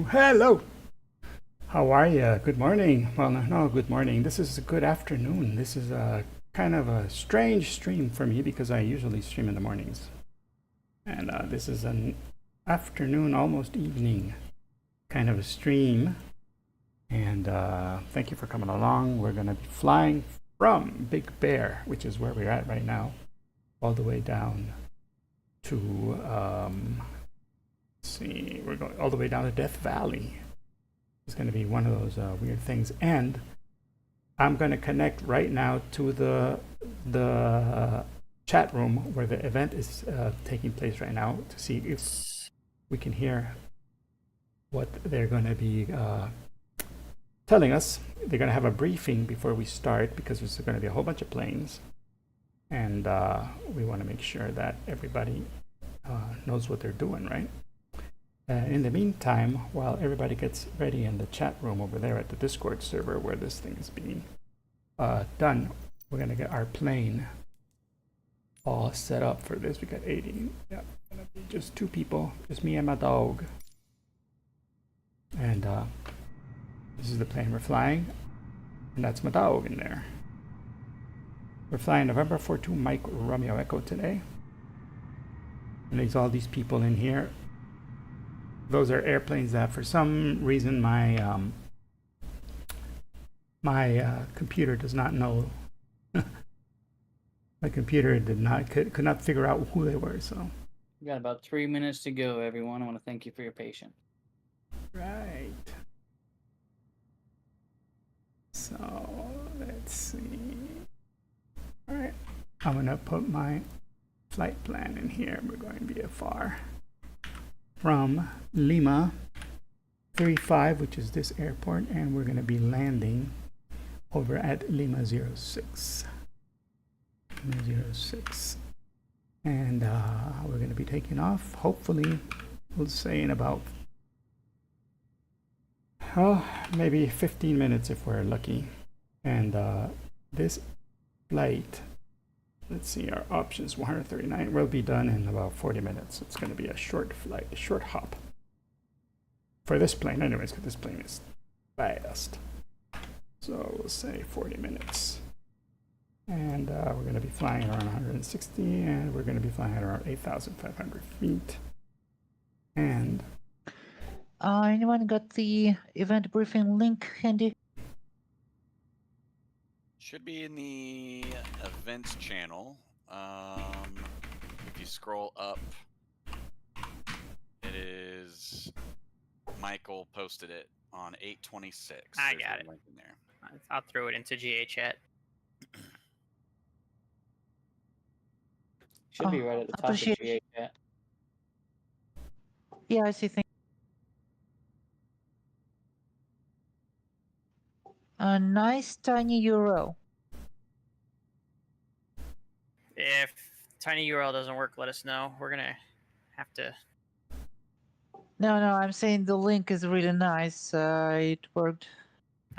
Hello. How are you? Good morning. Well, no, good morning. This is a good afternoon. This is a kind of a strange stream for me because I usually stream in the mornings. And this is an afternoon, almost evening kind of a stream. And thank you for coming along. We're going to be flying from Big Bear, which is where we're at right now, all the way down to, let's see, we're going all the way down to Death Valley. It's going to be one of those weird things. And I'm going to connect right now to the chat room where the event is taking place right now to see if we can hear what they're going to be telling us. They're going to have a briefing before we start because there's going to be a whole bunch of planes. And we want to make sure that everybody knows what they're doing, right? In the meantime, while everybody gets ready in the chat room over there at the Discord server where this thing is being done, we're going to get our plane all set up for this. We got 80. Yeah, gonna be just 2 people, just me and my dog. And this is the plane we're flying. And that's my dog in there. We're flying November 42 Mike Romeo Echo today. And there's all these people in here. Those are airplanes that for some reason my computer does not know. My computer could not figure out who they were, so. We got about 3 minutes to go, everyone. I want to thank you for your patience. Right. So let's see. All right, I'm gonna put my flight plan in here. We're going VFR from Lima 35, which is this airport, and we're gonna be landing over at Lima 06. Lima 06. And we're gonna be taking off, hopefully, we'll say in about maybe 15 minutes if we're lucky. And this flight, let's see, our options 139 will be done in about 40 minutes. It's going to be a short flight, a short hop for this plane anyways, because this plane is fast. So we'll say 40 minutes. And we're going to be flying around 160, and we're going to be flying at around 8,500 feet. And anyone got the event briefing link handy? Should be in the events channel. If you scroll up, it is Michael posted it on 8/26. I There's got a it. link in there. I'll throw it into GA chat. Should be right at the top of appreciate GA chat. Yeah, I see things. A nice tiny URL. If tiny URL doesn't work, let us know. We're gonna have to. No, I'm saying the link is really nice. It worked.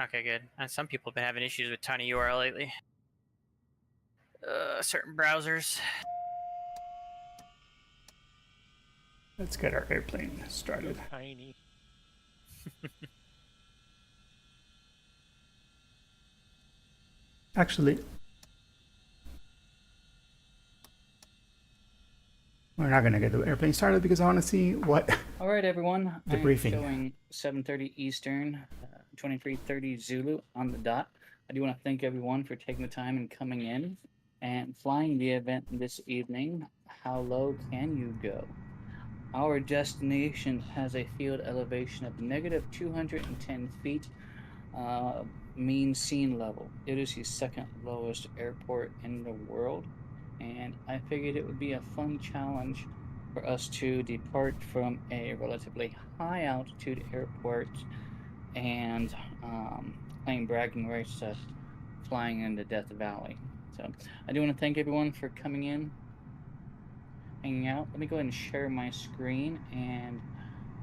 Okay, good. Some people have been having issues with tiny URL lately. Certain browsers. let's get our airplane started. Tiny. Actually, we're not going to get the airplane started because I want to see what. All right, everyone. The I'm briefing. showing 7:30 Eastern, 23:30 Zulu on the dot. I do want to thank everyone for taking the time and coming in and flying the event this evening. How low can you go? Our destination has a field elevation of negative 210 feet, mean sea level. It is the second lowest airport in the world, and I figured it would be a fun challenge for us to depart from a relatively high altitude airport and claim bragging rights to flying into Death Valley. So I do want to thank everyone for coming in, hanging out. Let me go ahead and share my screen, and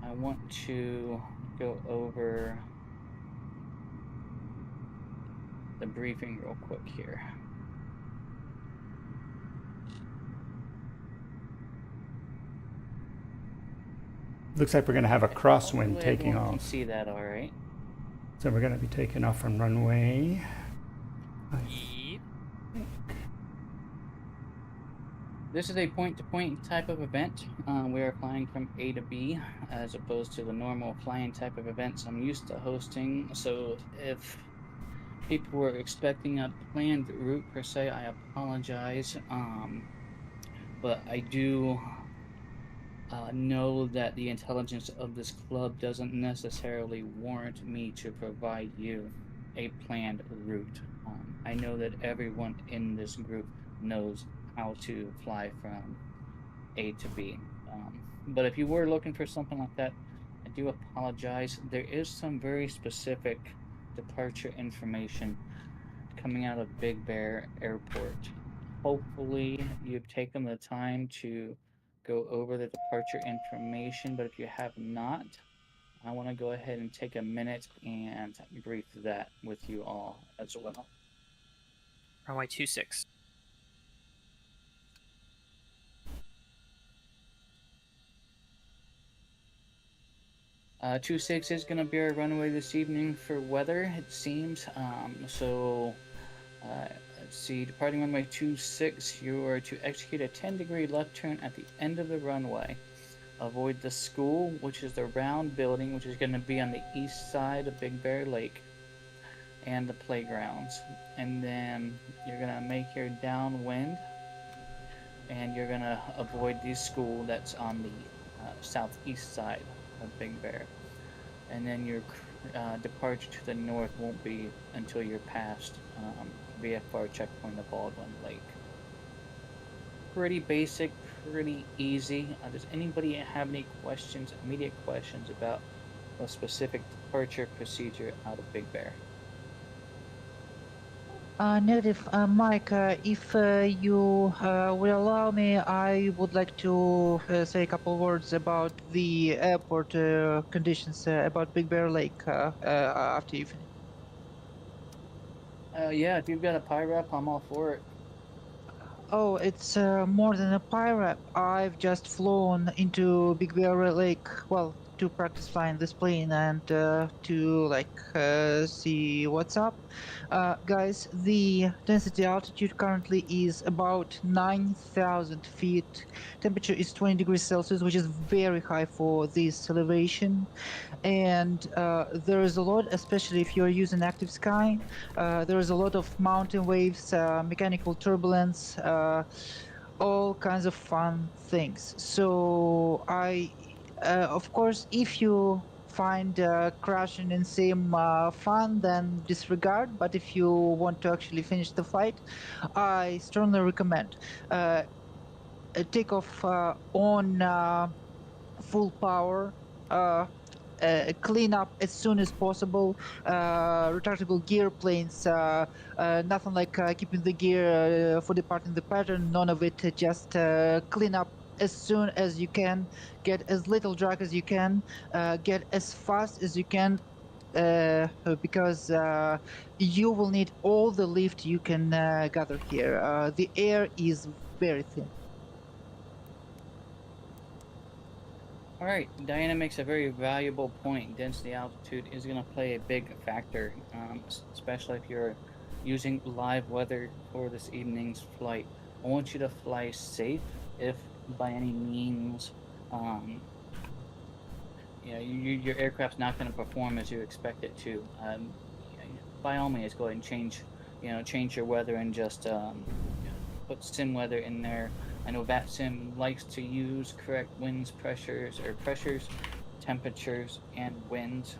I want to go over the briefing real quick here. Looks like we're going to have a crosswind Hopefully taking everyone can off. see that all right. So we're going to be taking off from runway. Yep. This is a point-to-point type of event. We are flying from A to B as opposed to the normal flying type of events I'm used to hosting. So if people were expecting a planned route per se, I apologize. But I do know that the intelligence of this club doesn't necessarily warrant me to provide you a planned route. I know that everyone in this group knows how to fly from A to B. But if you were looking for something like that, I do apologize. There is some very specific departure information coming out of Big Bear Airport. Hopefully you've taken the time to go over the departure information, but if you have not, I want to go ahead and take a minute and brief that with you all as well. Runway 26. 26 is going to be our runway this evening for weather, it seems. Let's see. Departing runway 26, you are to execute a 10-degree left turn at the end of the runway. Avoid the school, which is the round building, which is going to be on the east side of Big Bear Lake, and the playgrounds. And then you're going to make your downwind, and you're going to avoid the school that's on the southeast side of Big Bear. And then your departure to the north won't be until you're past VFR checkpoint of Baldwin Lake. Pretty basic, pretty easy. Does anybody have any questions, immediate questions about a specific departure procedure out of Big Bear? Negative. Mike, if you will allow me, I would like to say a couple words about the airport conditions about Big Bear Lake after you finish. Yeah, if you've got a PIRAP, I'm all for it. Oh, it's more than a pirate. I've just flown into Big Bear Lake, well, to practice flying this plane and to see what's up. Guys, the density altitude currently is about 9,000 feet. Temperature is 20 degrees Celsius, which is very high for this elevation. And there is a lot, especially if you're using active sky, there is a lot of mountain waves, mechanical turbulence, all kinds of fun things. So of course, if you find crashing in sim fun, then disregard. But if you want to actually finish the flight, I strongly recommend take off on full power. Clean up as soon as possible. Retractable gear planes, nothing like keeping the gear for departing the pattern, none of it. Just clean up as soon as you can, get as little drag as you can, get as fast as you can, because you will need all the lift you can gather here. The air is very thin. All right, Diana makes a very valuable point. Density altitude is going to play a big factor, especially if you're using live weather for this evening's flight. I want you to fly safe if by any means your aircraft's not going to perform as you expect it to. By all means, go ahead and change your weather and just put sim weather in there. I know VATSIM likes to use correct pressures, temperatures, and winds.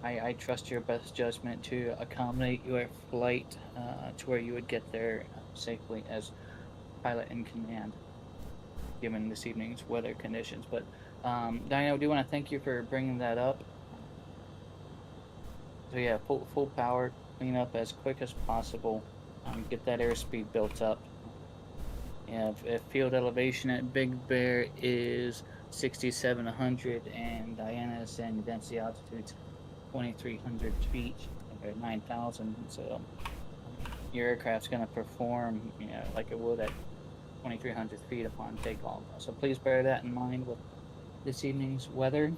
I trust your best judgment to accommodate your flight to where you would get there safely as pilot in command, given this evening's weather conditions. But Diana, I do want to thank you for bringing that up. So yeah, full power, clean up as quick as possible. Get that airspeed built up. If field elevation at Big Bear is 6,700 and Diana is saying density altitude 2,300 feet or 9,000, so your aircraft's going to perform, like it would at 2,300 feet upon takeoff. So please bear that in mind with this evening's weather.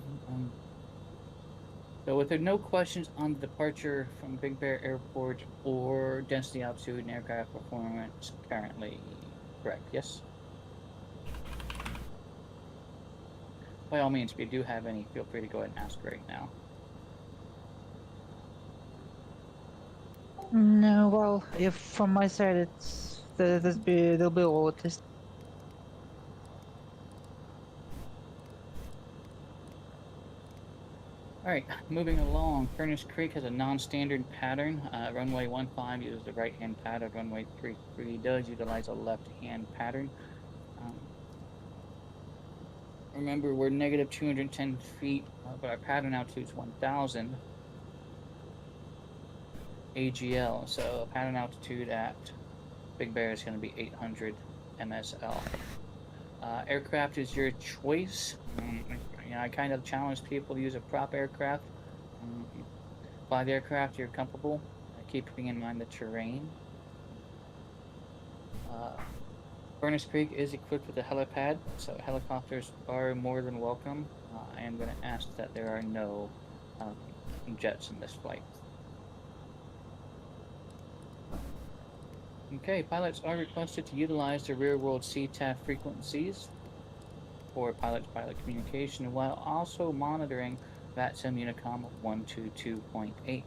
So with no questions on the departure from Big Bear Airport or density altitude and aircraft performance currently correct, yes? By all means, if you do have any, feel free to go ahead and ask right now. No, well, if from my side, there'll be all at least. Alright, moving along. Furnace Creek has a non-standard pattern. Runway 15 uses the right-hand pattern. Runway 33 does utilize a left-hand pattern. Remember, we're negative 210 feet, but our pattern altitude is 1,000 AGL. So pattern altitude at Big Bear is going to be 800 MSL. Aircraft is your choice. I kind of challenge people to use a prop aircraft. Fly the aircraft you're comfortable, keeping in mind the terrain. Furnace Creek is equipped with a helipad, so helicopters are more than welcome. I am going to ask that there are no jets in this flight. Okay, pilots are requested to utilize the rear-world CTAF frequencies for pilot-to-pilot communication while also monitoring VATSIM Unicom 122.8.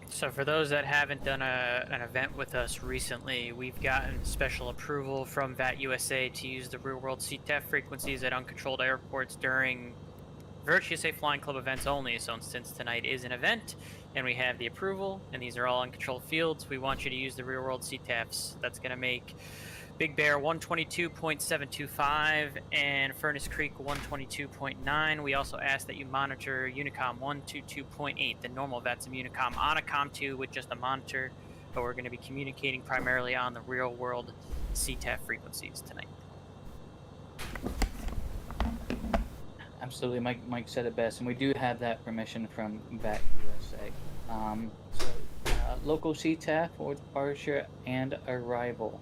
So for those that haven't done an event with us recently, we've gotten special approval from VAT USA to use the real-world CTAF frequencies at uncontrolled airports during Virtuous USA Flying Club events only. So since tonight is an event and we have the approval and these are all uncontrolled fields, we want you to use the real-world CTAFs. That's going to make Big Bear 122.725 and Furnace Creek 122.9. We also ask that you monitor Unicom 122.8, the normal VATSIM Unicom, on a COM2 with just a monitor, but we're going to be communicating primarily on the real world CTAF frequencies tonight. Absolutely, Mike said it best, and we do have that permission from VAT USA. Local CTAF for departure and arrival.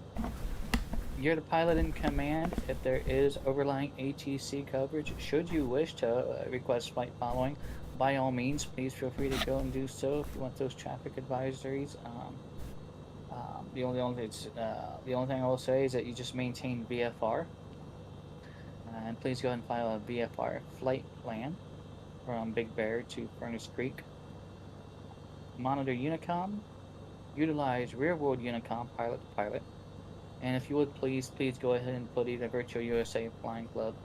You're the pilot in command. If there is overlying ATC coverage, should you wish to request flight following, by all means, please feel free to go and do so if you want those traffic advisories. The only thing I will say is that you just maintain VFR. And please go ahead and file a VFR flight plan from Big Bear to Furnace Creek. Monitor Unicom. Utilize rear-world Unicom pilot to pilot. And if you would please go ahead and put either Virtual USA Flying Club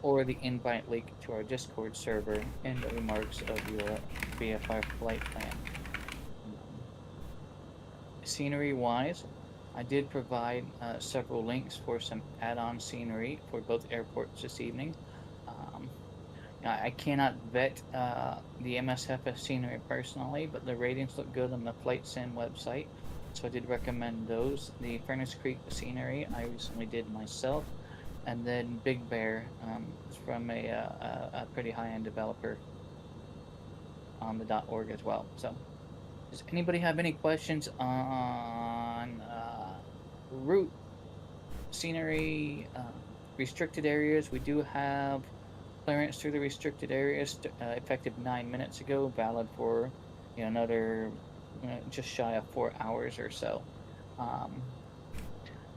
or the invite link to our Discord server in the remarks of your VFR flight plan. Scenery-wise, I did provide several links for some add-on scenery for both airports this evening. I cannot vet the MSFS scenery personally, but the ratings look good on the Flight Sim website, so I did recommend those. The Furnace Creek scenery I recently did myself, and then Big Bear is from a pretty high-end developer on the .org as well. So, does anybody have any questions on route, scenery, restricted areas? We do have clearance through the restricted areas effective 9 minutes ago, valid for another just shy of 4 hours or so.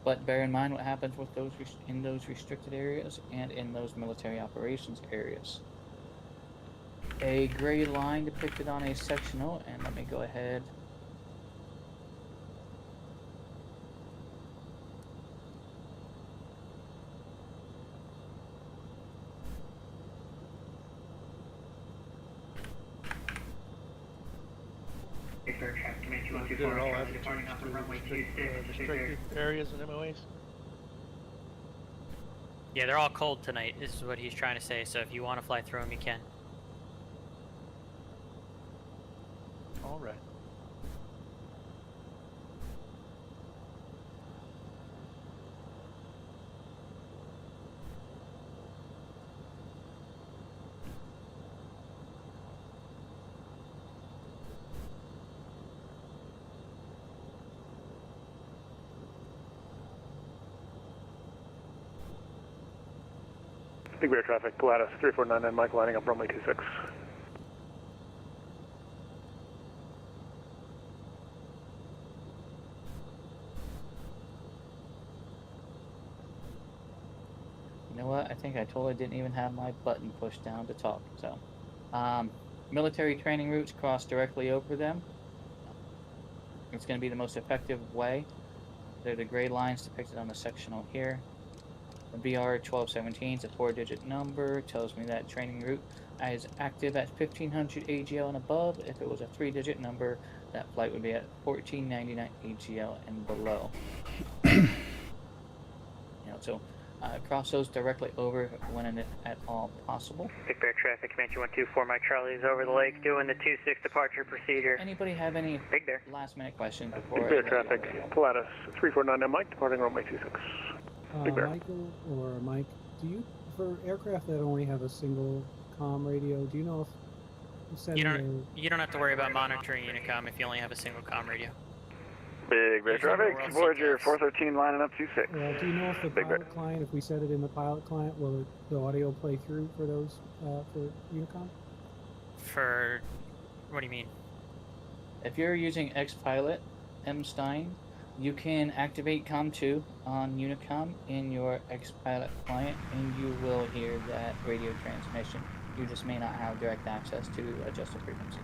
But bear in mind what happens with those in those restricted areas and in those military operations areas. A gray line depicted on a sectional, and let me go ahead. Did it all have to change to restricted areas and MOAs? Yeah, they're all cold tonight, this is what he's trying to say, so if you want to fly through them, you can. All right. Big Bear traffic, Gladys 3499, Mike lining up runway 26. You know what? I think I totally didn't even have my button pushed down to talk. So, military training routes cross directly over them. It's going to be the most effective way. They're the gray lines depicted on the sectional here. The BR 1217 is a 4-digit number. Tells me that training route is active at 1500 AGL and above. If it was a 3-digit number, that flight would be at 1499 AGL and below. So cross those directly over when at all possible. Big Bear traffic, Comanche 124, Mike Charlie is over the lake doing the 26 departure procedure. Anybody have any Big Bear last minute questions before? Big Bear traffic, Gladys 3499, Mike departing runway 26. Big Bear. Michael or Mike, do you, for aircraft that only have a single comm radio, do you know if You don't have to worry about monitoring Unicom if you only have a single comm radio. Big Bear Using the traffic, World Voyager CTEFs. 413 lining up 26. Do you know if the Big Bear. pilot client, if we set it in the pilot client, will the audio play through for those for Unicom? For what do you mean? If you're using XPilot, M. Stein, you can activate COM2 on Unicom in your XPilot client, and you will hear that radio transmission. You just may not have direct access to adjust the frequency.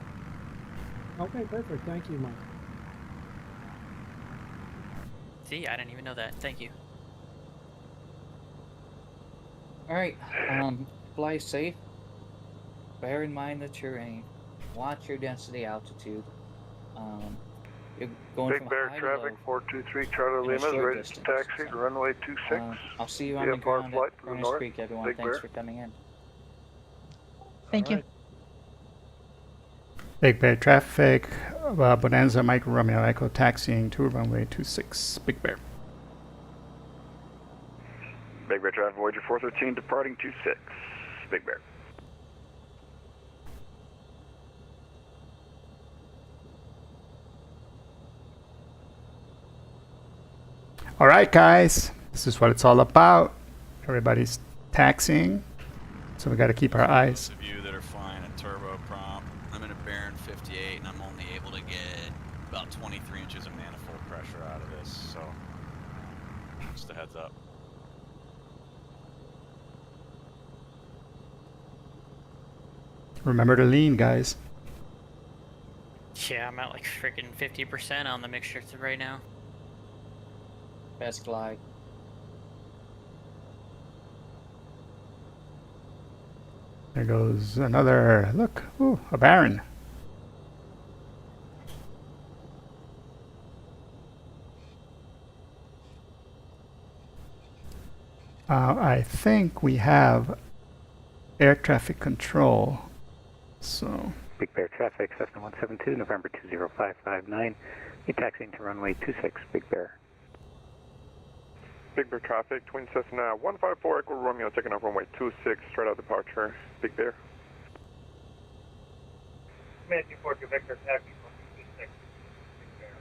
Okay, perfect. Thank you, Mike. See, I didn't even know that. Thank you. All right, fly safe. Bear in mind the terrain. Watch your density altitude. You're going Big from Bear high traffic, to 423 Charlie in a Lima is short ready distance, to taxi to so, runway 26. low. I'll see you on the VFR ground flight at to the Furnace north. Creek, everyone. Big Thanks Bear. for coming in. Thank you. Alright. Big Bear traffic, Bonanza Mike Romeo Echo taxiing to runway 26, Big Bear. Big Bear traffic, Voyager 413 departing 26, Big Bear. All right, guys, this is what it's all about. Everybody's taxiing, so we got to keep our eyes. Those of you that are flying a turboprop, I'm in a Baron 58 and I'm only able to get about 23 inches of manifold pressure out of this, so just a heads up. Remember to lean, guys. Yeah, I'm at like freaking 50% on the mixture right now. Best glide. There goes another, look, ooh, a Baron. I think we have air traffic control, so Big Bear traffic, Cessna 172, November 20559. You're taxiing to runway 26, Big Bear. Big Bear traffic, Twin Cessna 154 Echo Romeo taking off runway 26, straight out departure, Big Bear. Matthew Ford, Victor, taxi from 26, Big Bear.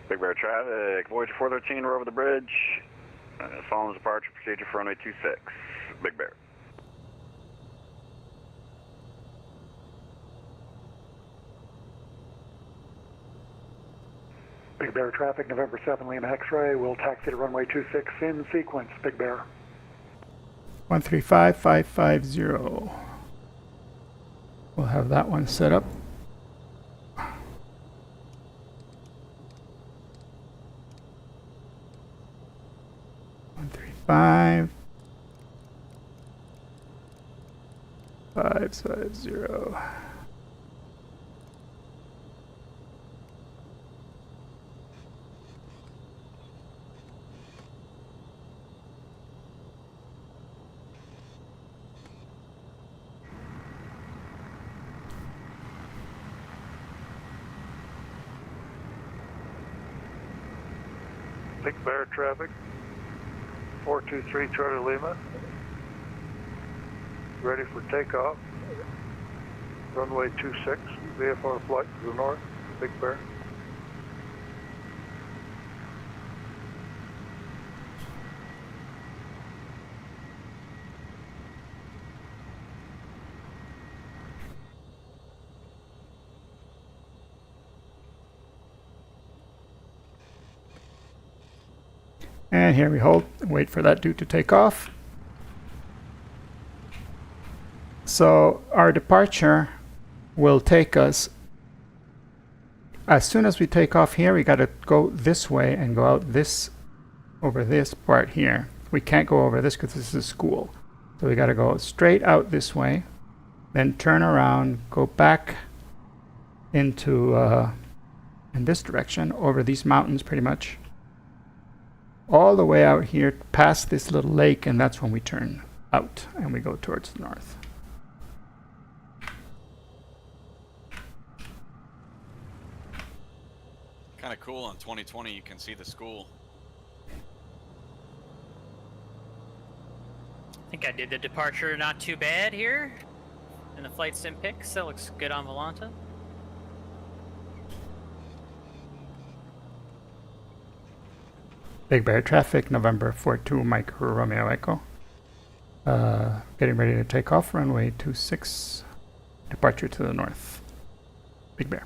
Big Bear traffic, Voyager 413, we're over the bridge. Following departure procedure for runway 26, Big Bear. Big Bear traffic, November 7 Lima X-ray, we'll taxi to runway 26 in sequence, Big Bear. 135550. We'll have that one set up. Five 550. Big Bear traffic, 423 Charlie Lima, ready for takeoff, runway 26, VFR flight to the north, Big Bear. And here we hold, wait for that dude to take off. So our departure will take us, as soon as we take off here, we got to go this way and go out this, over this part here. We can't go over this because this is school. So we got to go straight out this way, then turn around, go back into, in this direction, over these mountains pretty much. All the way out here past this little lake, and that's when we turn out and we go towards the north. Kind kind of cool in 2020. You can see the school. I think I did the departure not too bad here. In the flight sim pics, that looks good on Volanta. Big Bear traffic, November 42 Mike Romeo Echo. Getting ready to take off, runway 26, departure to the north. Big Bear.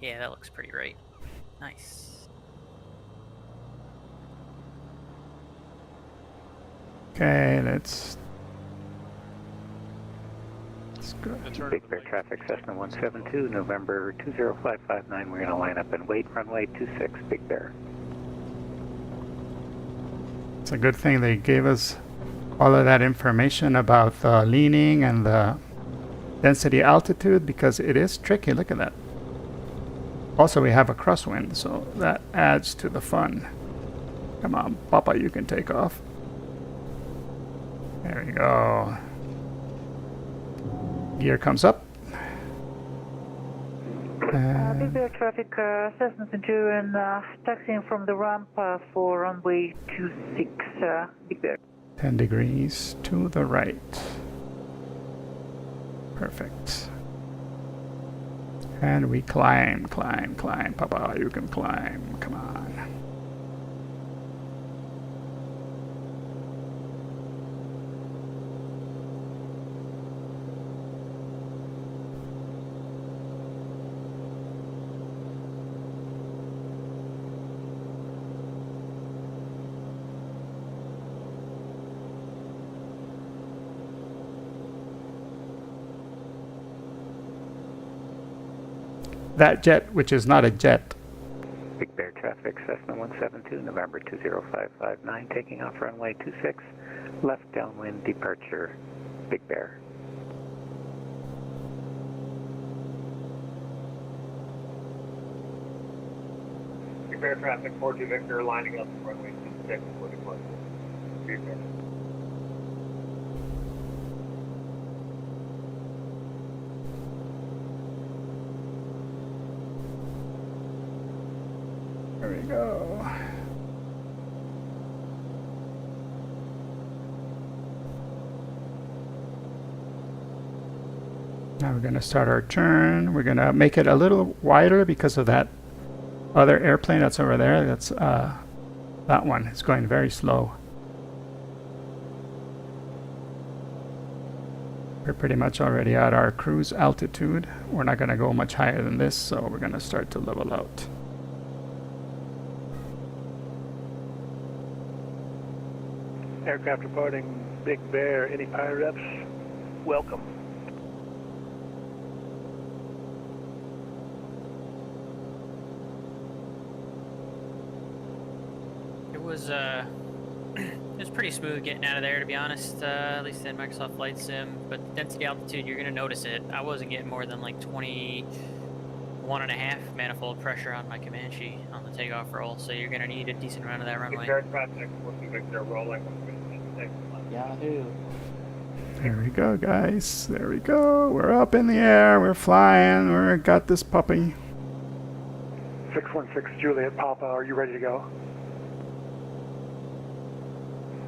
Yeah, that looks pretty right. Nice. Okay, let's go. Big Bear traffic, Cessna 172, November 20559. We're going to line up and wait, runway 26, Big Bear. It's a good thing they gave us all of that information about the leaning and the density altitude, because it is tricky. Look at that. Also, we have a crosswind, so that adds to the fun. Come on, Papa, you can take off. There we go. Gear comes up. Big Bear traffic, Cessna Centurion, taxiing from the ramp for runway 26, Big Bear. 10 degrees to the right. Perfect. And we climb, climb, climb. Papa, you can climb. Come on. That jet, which is not a jet. Big Bear traffic, Cessna 172, November 20559, taking off runway 26, left downwind departure, Big Bear. Big Bear traffic, 42 Victor, lining up runway 26 for departure. Big Bear. There we go. Now we're going to start our turn. We're going to make it a little wider because of that other airplane that's over there. That's that one. It's going very slow. We're pretty much already at our cruise altitude. We're not going to go much higher than this, so we're going to start to level out. Aircraft reporting Big Bear. Any pilot reps? Welcome. It was it was pretty smooth getting out of there, to be honest. At least in Microsoft Flight Sim. But density altitude, you're gonna notice it. I wasn't getting more than like 21.5 manifold pressure on my Comanche on the takeoff roll, so you're gonna need a decent amount of that runway. Big Bear traffic, 42 Victor, rolling. Yahoo! There we go, guys. There we go. We're up in the air. We're flying. We're got this puppy. 616 Juliet Papa, are you ready to go?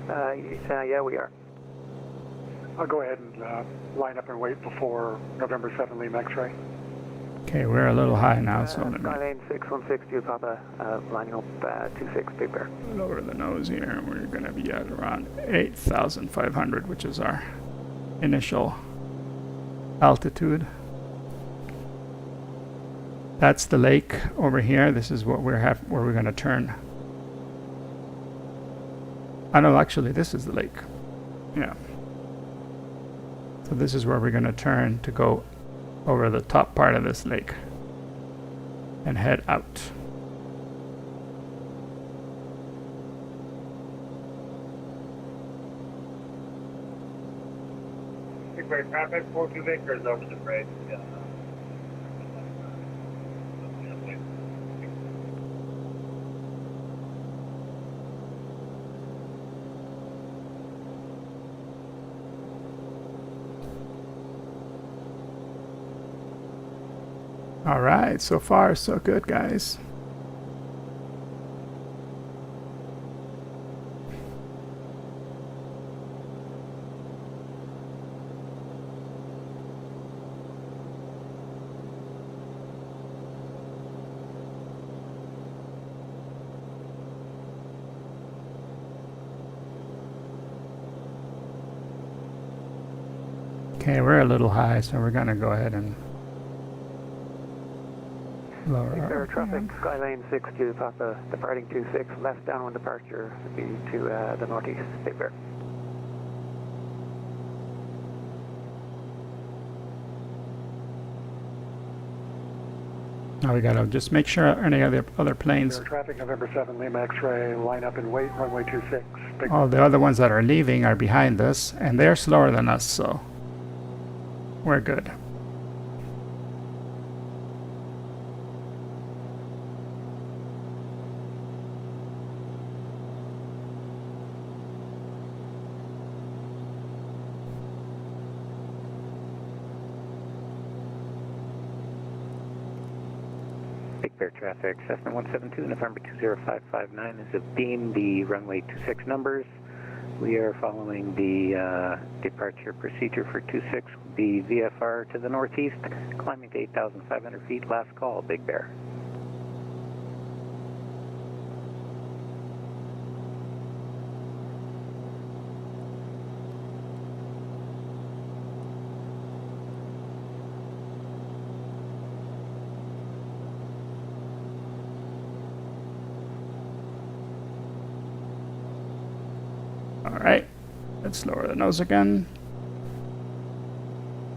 Yeah, we are. I'll go ahead and line up and wait before November 7 Lima X-ray. Okay, we're a little high now, so let me Skylane 616 Juliet Papa, lining up 26 Big Bear. lower the nose here. We're going to be at around 8,500, which is our initial altitude. That's the lake over here. This is what where we're going to turn. I know, actually, this is the lake. Yeah. So this is where we're going to turn to go over the top part of this lake and head out. Big Bear traffic, 42 Victor is over the bridge. All right, so far so good, guys. Okay, we're a little high, so we're gonna go ahead and lower Big our Bear traffic, RPM. Skylane 62, Papa, departing 26, left downwind departure would be to the northeast, Big Bear. Now we gotta just make sure any other planes, traffic, November 7, Lima X-ray, line up and wait, runway 26. Big all the other ones that are leaving are behind us, and they're slower than us, so we're good. Big Bear traffic, Cessna 172, November 20559 is a beam, the runway 26 numbers. We are following the departure procedure for 26, the VFR to the northeast, climbing to 8,500 feet, last call, Big Bear. All right, let's lower the nose again.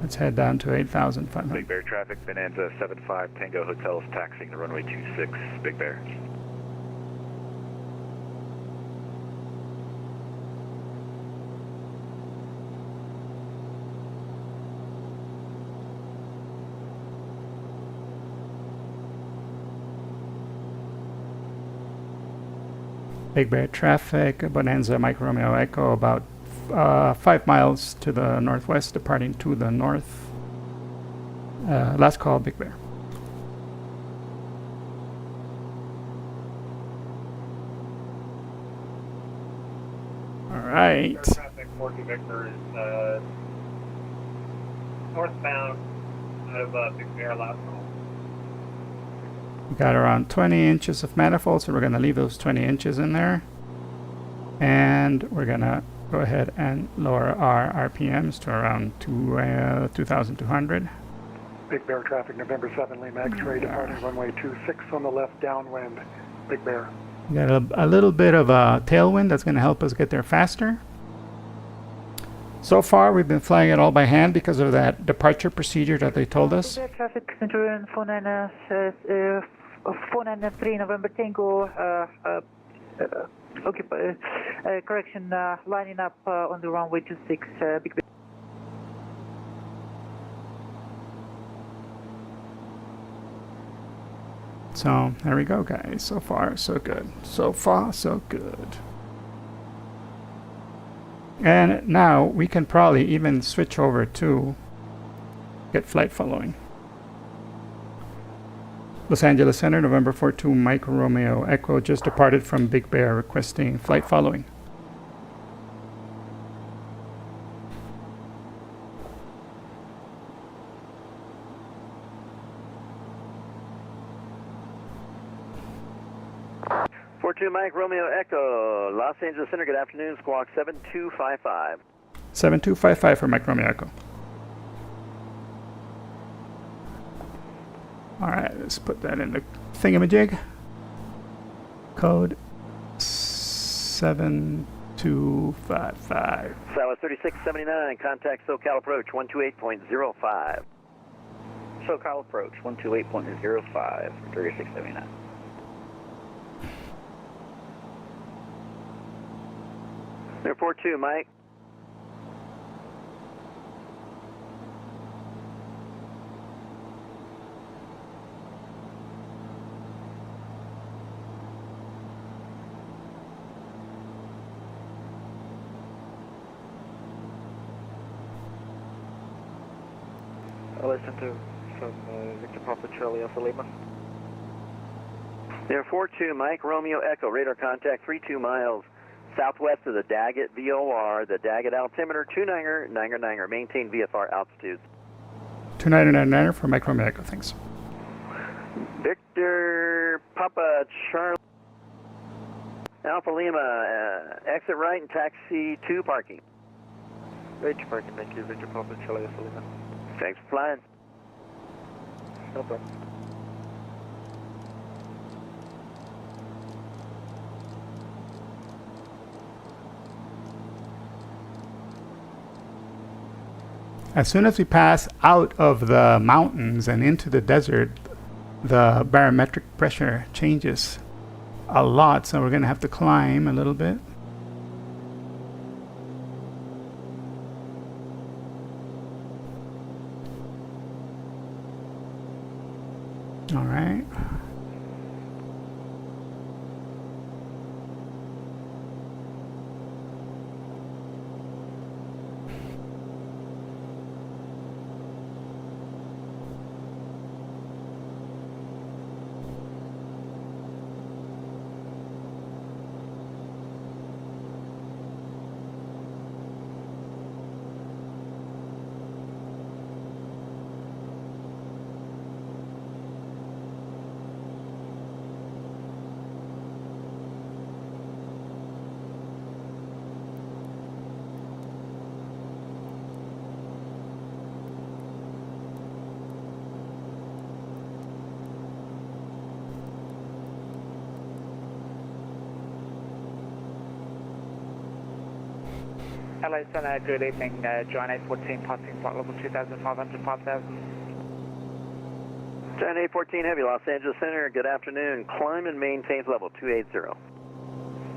Let's head down to 8,500. Big Bear traffic, Bonanza 75 Tango Hotels taxiing the runway 26, Big Bear. Big Bear traffic, Bonanza Mike Romeo Echo, about 5 miles to the northwest, departing to the north. Last call, Big Bear. All right. traffic, Forky Victor is northbound out of Big Bear, last call. We got around 20 inches of manifold, so we're going to leave those 20 inches in there. And we're going to go ahead and lower our RPMs to around 2,200. Big Bear traffic, November 7, Lima X-ray, departing runway 26 on the left downwind, Big Bear. We got a little bit of a tailwind that's going to help us get there faster. So far, we've been flying it all by hand because of that departure procedure that they told us. Big Bear traffic, Centurion 493 November Tango, correction, lining up on the runway 26, Big Bear. So there we go, guys. So far, so good. So far, so good. And now we can probably even switch over to get flight following. Los Angeles Center, November 42, Mike Romeo Echo just departed from Big Bear requesting flight following. Mike Romeo Echo, Los Angeles Center, good afternoon, squawk 7255. 7255 for Mike Romeo Echo. Alright, let's put that in the thingamajig. Code 7255. Southwest 3679, contact SoCal approach 128.05. SoCal approach 128.05, 3679. Airport 2, Mike. I'll listen to from Victor Papa Charlie Alpha Lima. There, 42 Mike Romeo Echo, radar contact 32 miles southwest of the Daggett VOR, the Daggett altimeter 29er, maintain VFR altitude. 2999 for Mike Romeo Echo, thanks. Victor Papa Charlie Alpha Lima, exit right and taxi to parking. Right to parking, thank you, Victor Papa Charlie Alpha Lima. Thanks for flying. No problem. As soon as we pass out of the mountains and into the desert, the barometric pressure changes a lot, so we're going to have to climb a little bit. All right. Hello, Sana. Good evening. John 814 passing flight level 2,500, 5,000. John 814 Heavy, Los Angeles Center. Good afternoon. Climb and maintains level 280.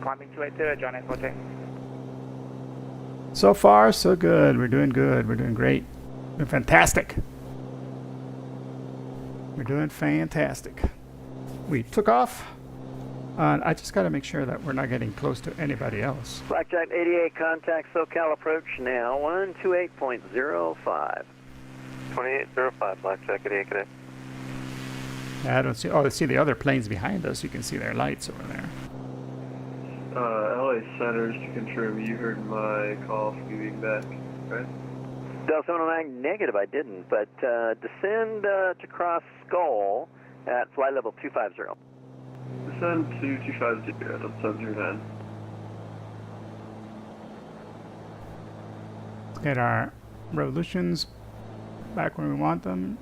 Climbing 280, John 814. So far, so good. We're doing good. We're doing great. We're fantastic. We're doing fantastic. We took off. I just got to make sure that we're not getting close to anybody else. Blackjack 88, contact SoCal approach now, 128.05. 2805, Blackjack 88, cadet. Yeah, I don't see. Oh, I see the other planes behind us. You can see their lights over there. LA Centers to confirm you heard my call for being back, right? Delta 709, negative, I didn't, but descend to cross Skull at flight level 250. Descend to 250 at 709. Let's get our revolutions back where we want them.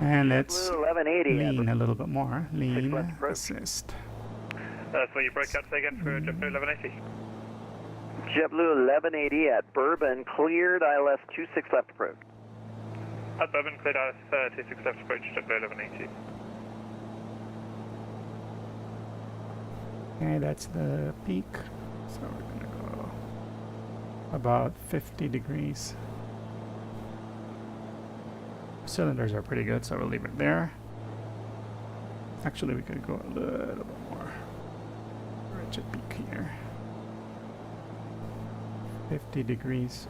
And let's 1180. lean a little bit more. Lean, left approach. assist. So you broke up again for JetBlue 1180. JetBlue 1180 at Bourbon, cleared ILS 26 left approach. At Bourbon, cleared ILS 26 left approach, JetBlue 1180. Okay, that's the peak. So we're gonna go about 50 degrees. Cylinders are pretty good, so we'll leave it there. Actually, we could go a little bit more. Rigid peak here. 50 degrees.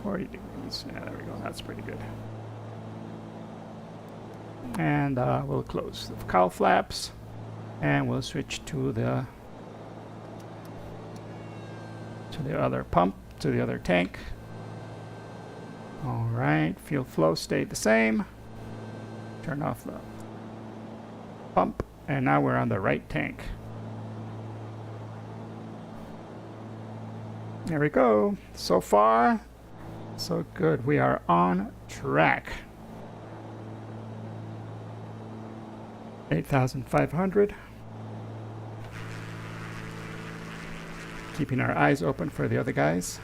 40 degrees. Yeah, there we go. That's pretty good. And we'll close the cowl flaps. And we'll switch to the other pump, to the other tank. All right, fuel flow stayed the same. Turn off the pump, and now we're on the right tank. There we go. So far, so good. We are on track. 8,500. Keeping our eyes open for the other guys.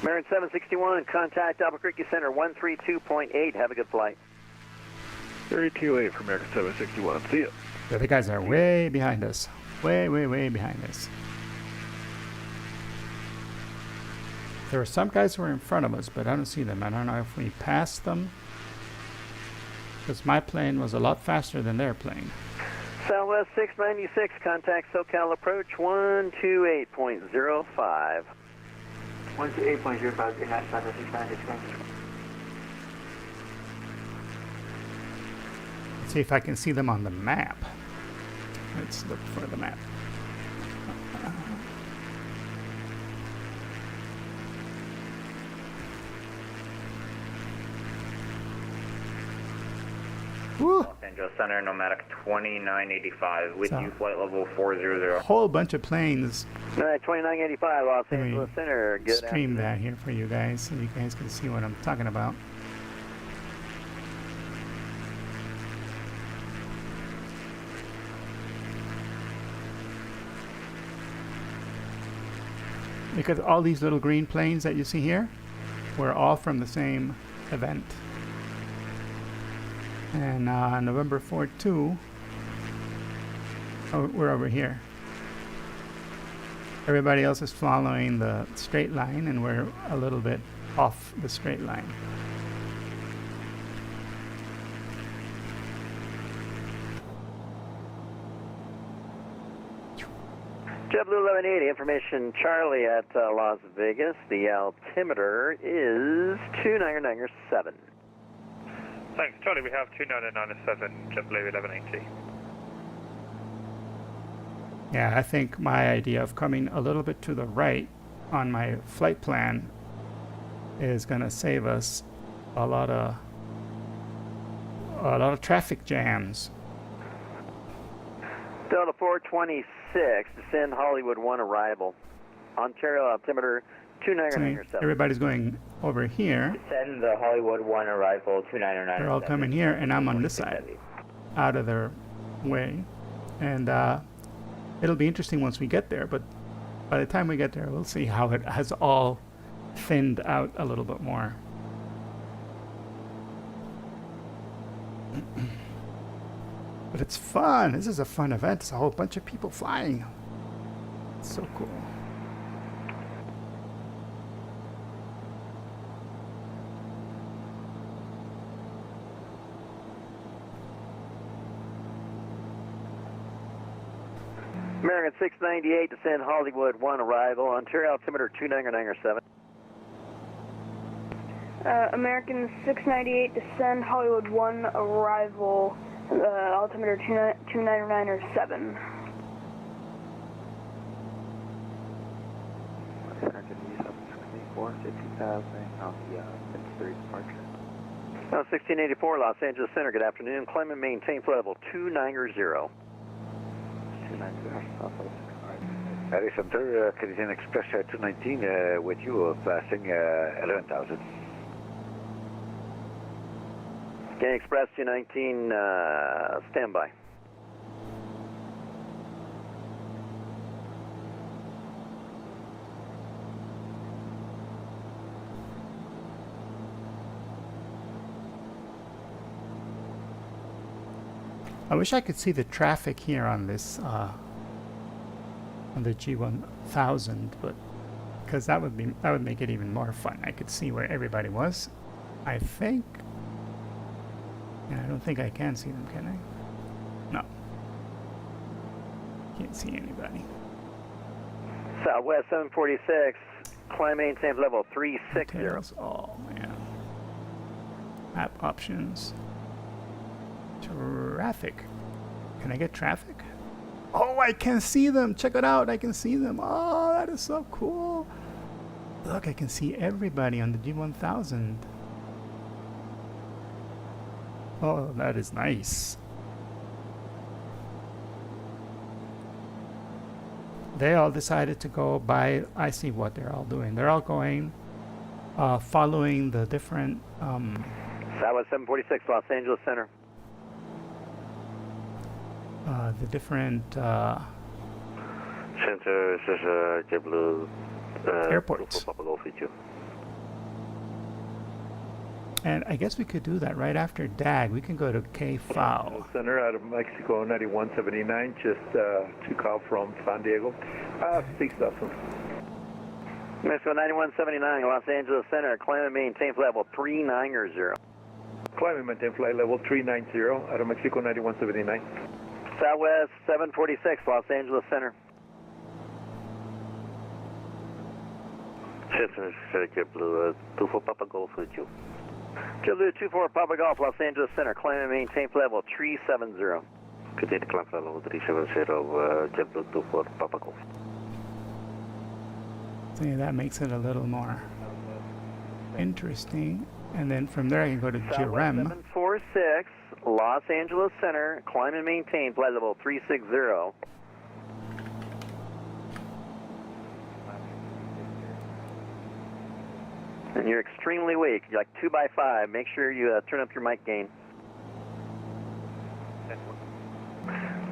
Marin 761, contact Albuquerque Center 132.8. Have a good flight. 328 for American 761. See ya. The other guys are way behind us. Way, way, way behind us. There were some guys who were in front of us, but I don't see them. I don't know if we passed them. because my plane was a lot faster than their plane. Southwest 696, contact SoCal approach 128.05. 128.05, international 696. Let's see if I can see them on the map. Let's look for the map. Woo! Los Angeles Center, nomadic 2985, with So- you, flight level 400. Whole bunch of planes. 2985, Los Let me Angeles Center. Good stream afternoon. that here for you guys so you guys can see what I'm talking about. Because all these little green planes that you see here were all from the same event. And November 4-2, oh, we're over here. Everybody else is following the straight line, and we're a little bit off the straight line. JetBlue 1180, information Charlie at Las Vegas. The altimeter is 2997. Thanks, Charlie. We have 2997, JetBlue 1180. Yeah, I think my idea of coming a little bit to the right on my flight plan is going to save us a lot of traffic jams. Delta 426, descend Hollywood 1 arrival. Ontario altimeter See, 2997. everybody's going over here. Send the Hollywood 1 arrival 2997. They're all coming here, and I'm on this side, out of their way. And it'll be interesting once we get there, but by the time we get there, we'll see how it has all thinned out a little bit more. But it's fun. This is a fun event. It's a whole bunch of people flying. It's so cool. American 698, descend Hollywood 1 arrival. Ontario altimeter 2997. American 698, descend Hollywood 1 arrival. Altimeter 2997. Now 1684, Los Angeles Center. Good afternoon. Climb and maintain flight level 290. Paris Center, Canadian Express 219 with you, passing 11,000. Canadian Express 219, standby. I wish I could see the traffic here on this, on the G1000, but because that would make it even more fun. I could see where everybody was. I think. Yeah, I don't think I can see them, can I? No. Can't see anybody. Southwest 746, climb maintain level 360. Details. Oh man. Map options. Traffic. Can I get traffic? Oh, I can see them. Check it out. I can see them. Oh, that is so cool. Look, I can see everybody on the G1000. Oh, that is nice. They all decided to go by, I see what they're all doing. They're all going, following the different, Southwest 746, Los Angeles Center. the different, Center, this is JetBlue airports. And I guess we could do that right after DAG. We can go to KFAO. Center out of Mexico 9179, just took off from San Diego. 6,000. Mexico 9179, Los Angeles Center, climb and maintain flight level 390. Climb and maintain flight level 390, Aeromexico 9179. Southwest 746, Los Angeles Center. Cessna JetBlue 24 Papa Golf with you. JetBlue 24 Papa Golf, Los Angeles Center. Climb and maintain flight level 370. Continue to climb flight level 370, JetBlue 24 Papa Golf. See, that makes it a little more interesting. And then from there I can go to Southwest Jerem. 746, Los Angeles Center. Climb and maintain flight level 360. And you're extremely weak. You're like 2 by 5. Make sure you turn up your mic gain.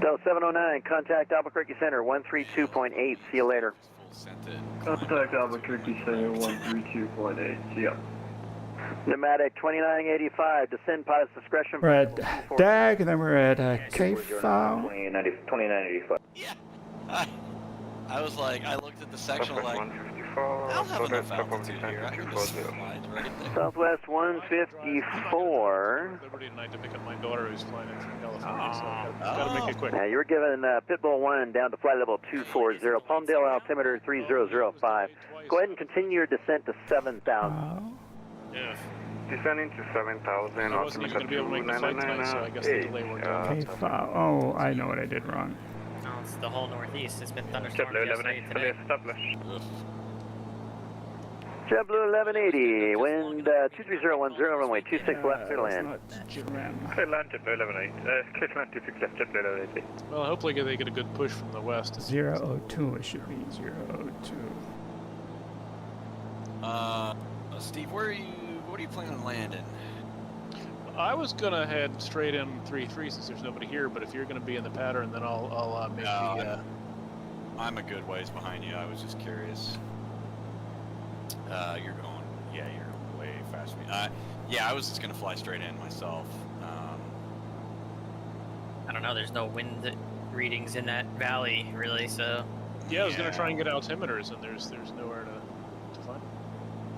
Delta 709, contact Albuquerque Center 132.8. See you later. Contact Albuquerque Center 132.8. See ya. Pneumatic 2985, descend pilot's discretion. We're at DAG, and then we're at KFOW. 2985. Yeah. I was like, I looked at the section like, I'll have enough altitude here. I heard this slide right there. Southwest 154. Liberty tonight to pick up my daughter who's flying in from California, so gotta make it quick. Now, you were given Pitbull 1 down to flight level 240, Palmdale altimeter 3005. Go ahead and continue your descent to 7,000. Yeah. Descending to 7,000. I wasn't even going to be able to make the flight tonight, so I guess the delay worked out. KFOW. Oh, I know what I did wrong. No, it's the whole Northeast. It's been thunderstorms yesterday, today. JetBlue 1180, wind 23010, runway 26 left, clear to land. Clear land, JetBlue 1180. Clear land 26 left, JetBlue 1180. Well, hopefully they get a good push from the west. 002, it should be 002. Steve, what are you planning on landing? I was gonna head straight in 3-3 since there's nobody here, but if you're gonna be in the pattern, then I'll make the. I'm a good ways behind you. I was just curious. You're going way faster than me. Yeah, I was just gonna fly straight in myself. I don't know. There's no wind readings in that valley, really. So. Yeah, I was gonna try and get altimeters, and there's nowhere to find them.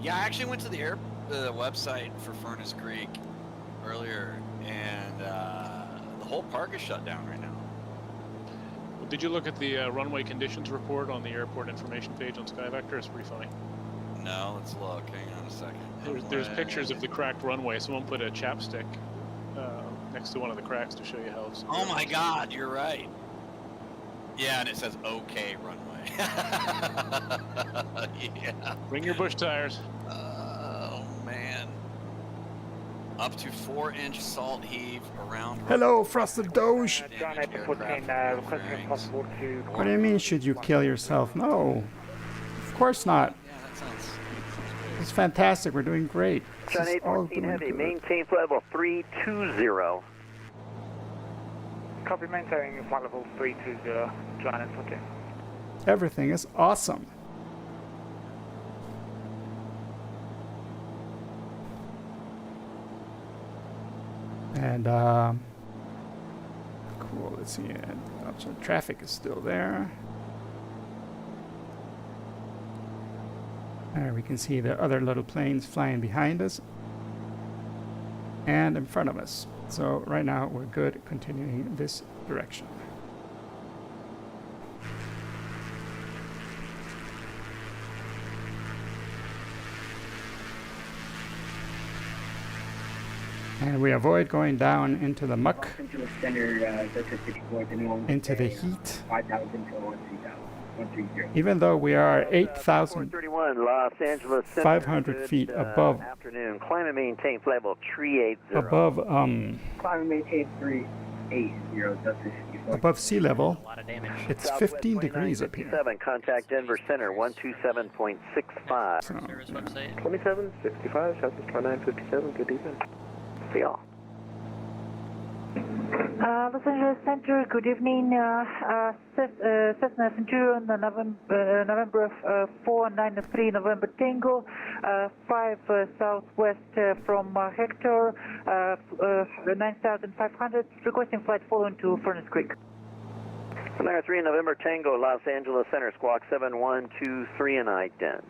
Yeah, I actually went to the website for Furnace Creek earlier, and the whole park is shut down right now. Well, did you look at the runway conditions report on the airport information page on SkyVector? It's pretty funny. No, let's look. Hang on a second. There's pictures of the cracked runway. Someone put a chapstick next to one of the cracks to show you how it's. Oh my God, you're right. Yeah, and it says OK runway. Yeah. Bring your bush tires. Oh man. Up to 4-inch salt heave around. Hello, Frosted Doge. John 814, requesting possible to. What do you mean, should you kill yourself? No. Of course not. Yeah, that sounds. It's fantastic. We're doing great. John 814 Heavy, maintain flight level 320. Copy, maintaining flight level 320, John 814. Everything is awesome. And cool. Let's see. So traffic is still there. There we can see the other little planes flying behind us and in front of us. So right now we're good continuing this direction. And we avoid going down into the muck, into the heat, even though we are 8,500 feet above, afternoon. Climb and maintain flight level 380. above, Climb and maintain 380. above sea level. It's 15 degrees up here. 7, contact Denver Center 127.65. 2765, Southwest 2957, good evening. See y'all. Los Angeles Center, good evening. Cessna Centurion, November 493, November Tango, 5 southwest from Hector, 9,500, requesting flight following to Furnace Creek. Number 3, November Tango, Los Angeles Center, squawk 7123 and ident.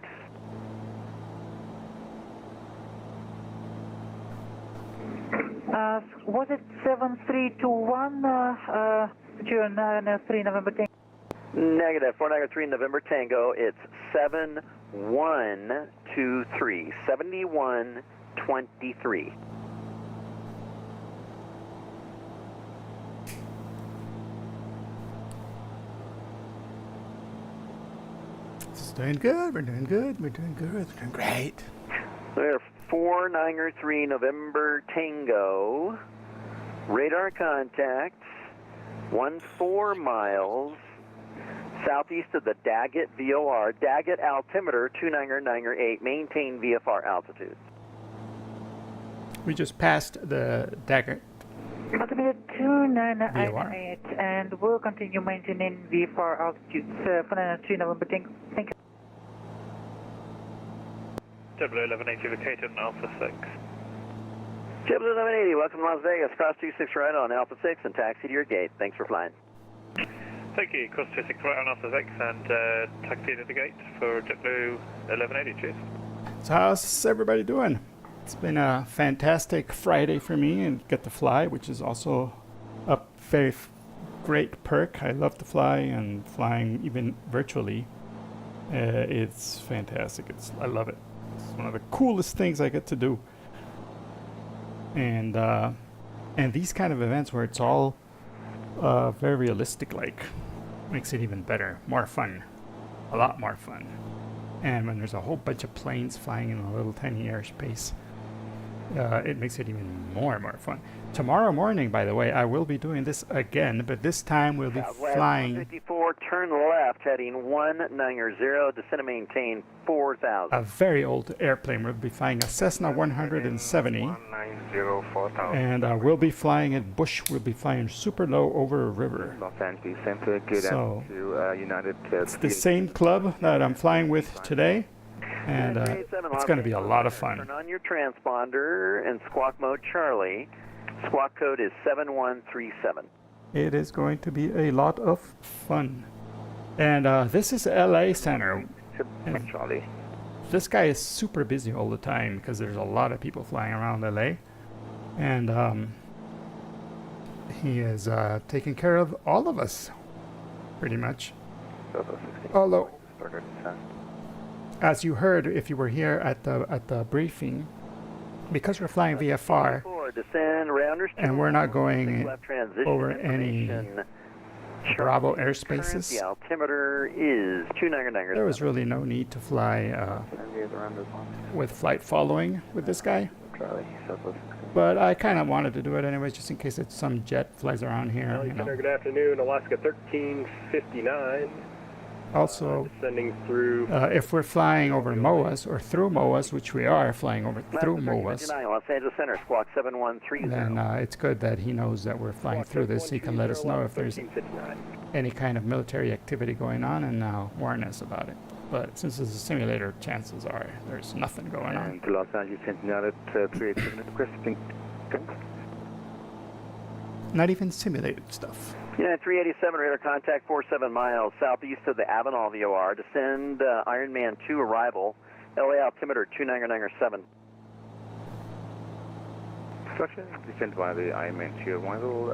Was it 7321, 3 November Tango? Negative, 493 November Tango, it's 7123, 7123. This is doing good, we're doing good, we're doing good, we're doing great. We're 493 November Tango, radar contact, 14 miles, southeast of the Daggett VOR, Daggett altimeter 29908, maintain VFR altitude. We just passed the Daggett. Altimeter 29908, and we'll continue maintaining VFR altitude 493 November Tango. Thank you. 1180 located on Alpha 6. JetBlue 1180, welcome to Las Vegas, cross 26 right on Alpha 6 and taxi to your gate. Thanks for flying. Thank you, cross 26 right on Alpha 6 and taxi to the gate for JetBlue 1180, cheers. So how's everybody doing? It's been a fantastic Friday for me and get to fly, which is also a very great perk. I love to fly, and flying even virtually, it's fantastic. I love it. It's one of the coolest things I get to do. And these kind of events where it's all very realistic, like, makes it even better, more fun, a lot more fun. And when there's a whole bunch of planes flying in a little tiny airspace, it makes it even more fun. Tomorrow morning, by the way, I will be doing this again, but this time we'll be flying. 54, turn left, heading 190, descend and maintain 4,000. A very old airplane. We'll be flying a Cessna 170. 190, And we'll be flying at Bush. We'll be flying super low over a river. Los Angeles Center, good So, to United. it's the same club that I'm flying with today. And it's going to be a lot of fun. Turn on your transponder and squawk mode Charlie. Squawk code is 7137. It is going to be a lot of fun. And this is LA Center. And Charlie. this guy is super busy all the time because there's a lot of people flying around LA. And he is taking care of all of us, pretty much. Although, as you heard, if you were here at the briefing, because we're flying VFR, and we're not going over any Bravo airspaces, the altimeter is 299. there was really no need to fly with flight following with this guy. But I kind of wanted to do it anyways, just in case it's some jet flies around here. You know. Good afternoon, Alaska 1359. Also, Descending through. if we're flying over MOAs or through MOAs, which we are flying over through MOAs, Los Angeles Center, squawk 7130. then it's good that he knows that we're flying through this. So he can let us know if there's any kind of military activity going on and warn us about it. But since it's a simulator, chances are there's nothing going on. And to Los Angeles Center, 387 requesting. Not even simulated stuff. United 387, radar contact 47 miles southeast of the Avenal VOR. Descend Ironman 2 arrival, LA altimeter 29907. Structure, descend via the Ironman 2 arrival,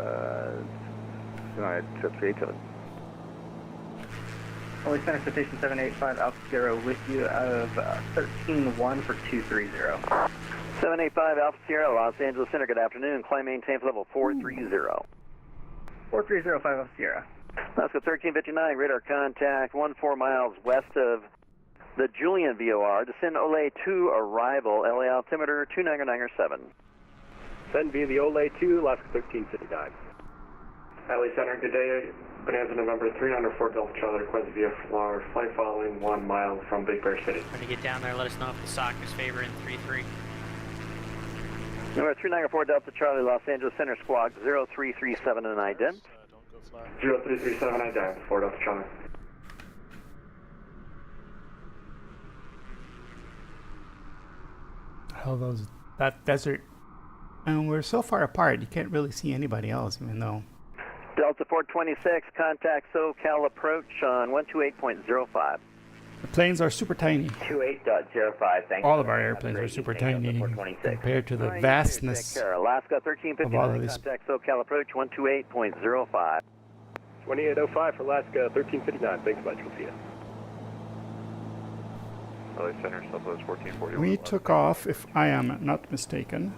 United 387. Only Center Citation 785 Alpha Sierra with you of 13-1 for 230. 785 Alpha Sierra, Los Angeles Center, good afternoon. Climb maintain for level 430. 4305 Alpha Sierra. Alaska 1359, radar contact 14 miles west of the Julian VOR. Descend Olay 2 arrival, LA altimeter 29907. Send via the Olay 2, Alaska 1359. LA Center, good day. Bonanza November 304 Delta Charlie, request VFR, flight following 1 mile from Big Bear City. When you get down there, let us know if the SOC is favoring 3-3. Number 394 Delta Charlie, Los Angeles Center, squawk 0337 and ident. 0337 ident, 4 Delta Charlie. Hell, that desert. And we're so far apart, you can't really see anybody else, even though. Delta 426, contact SoCal approach on 128.05. The planes are super tiny. 28.05, thanks. All of our airplanes are super tiny compared to the vastness Take care. Alaska of all 1359, of this. contact SoCal approach 128.05. 2805 for Alaska 1359. Thanks much. We'll see you. LA Center, Southwest 1441. We took off, if I am not mistaken,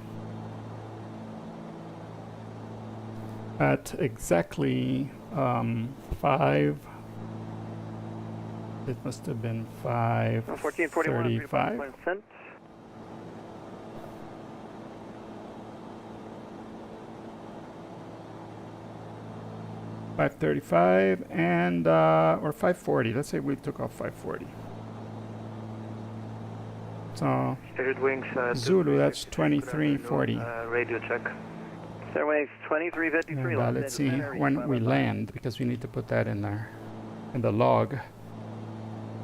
at exactly 5. It must have been 5:35. Sent. $5:35 and or 5:40. Let's say we took off 5:40. So Spirit Wings, Zulu, that's 2340. Radio check. Airways 2353. And let's see when we land, because we need to put that in there, in the log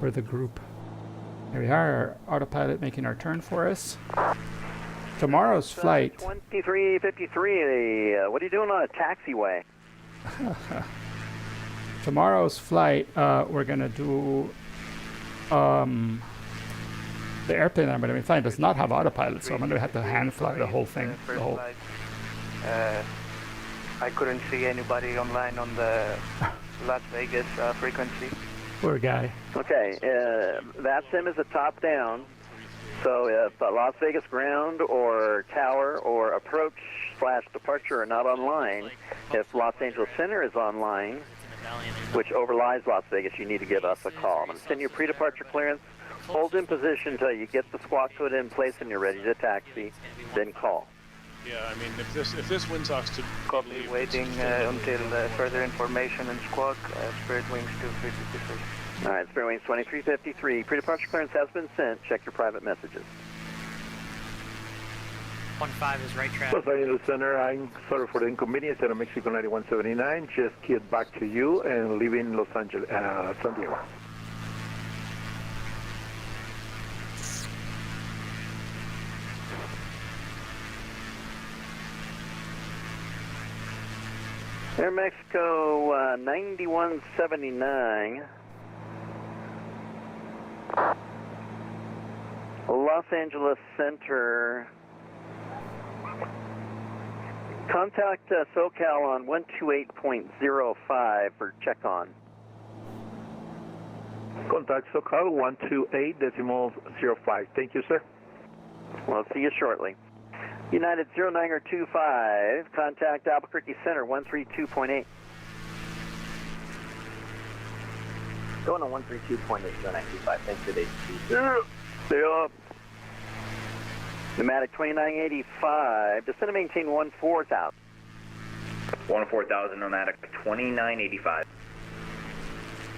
for the group. Here we are, our autopilot making our turn for us. Tomorrow's flight. 2353. What are you doing on a taxiway? Tomorrow's flight, we're gonna do the airplane I'm gonna be flying does not have autopilot, so I'm gonna have to hand fly the whole thing. The whole. I couldn't see anybody online on the Las Vegas frequency. Poor guy. Okay, that sim is a top down. So if Las Vegas ground or tower or approach/departure are not online, if Los Angeles Center is online, which overlies Las Vegas, you need to give us a call. I'm going to send you pre-departure clearance. Hold in position until you get the squawk code in place and you're ready to taxi, then call. Yeah, I mean, if this wind talks to Copy, waiting until further information and squawk, Spirit Wings 2353. All right, Spirit Wings 2353. Pre-departure clearance has been sent. Check your private messages. 15 is right track. Los Angeles Center, I'm sorry for the inconvenience. Aeromexico 9179, just get back to you and leaving Los Angeles, San Diego. Air Mexico 9179. Los Angeles Center. Contact SoCal on 128.05 for check on. Contact SoCal 128.05. Thank you, sir. Well, see you shortly. United 0925, contact Albuquerque Center 132.8. Going on 132.8, 0925. Thanks for the Stay up. Pneumatic 2985, descend and maintain 14,000. 14,000, pneumatic 2985.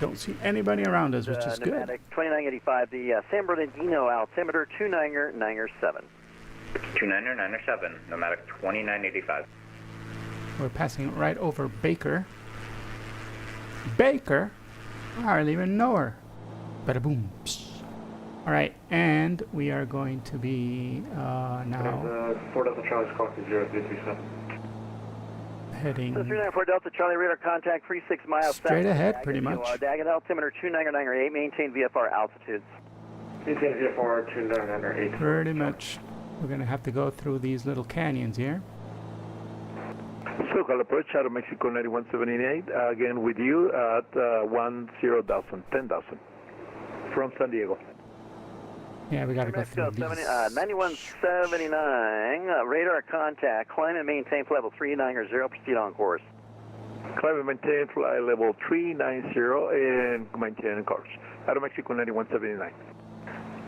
Don't see anybody around us, which is good. Pneumatic 2985, the San Bernardino altimeter 2997. 2997, pneumatic 2985. We're passing right over Baker. Baker? I hardly even know her. Bada boom. All right, and we are going to be now 4 Delta Charlie Squawk 0337. heading 394 Delta Charlie, radar contact 36 miles straight south. ahead, pretty much. Daggett altimeter 2998, maintain VFR altitudes. Maintain VFR 2998. Pretty much. We're going to have to go through these little canyons here. SoCal approach, Aeromexico 9178, again with you at 10,000 from San Diego. Yeah, we got to go through these. 9179, radar contact, climb and maintain flight level 390, proceed on course. Climb and maintain flight level 390 and maintain course. Aeromexico 9179.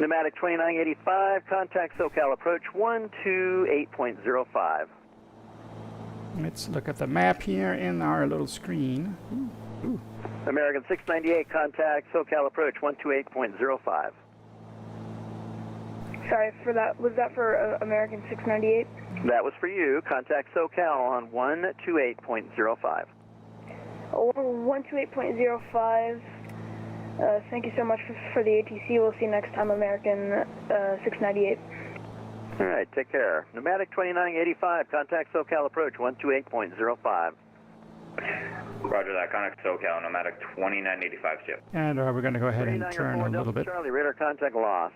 Pneumatic 2985, contact SoCal approach 128.05. Let's look at the map here in our little screen. Ooh. American 698, contact SoCal approach 128.05. Sorry for that. Was that for American 698? That was for you. Contact SoCal on 128.05. Over 128.05. Thank you so much for the ATC. We'll see you next time, American 698. All right, take care. Pneumatic 2985, contact SoCal approach 128.05. Roger that. Contact SoCal, nomadic 2985 ship. And we're going to go ahead and turn a little bit. Charlie, radar contact lost.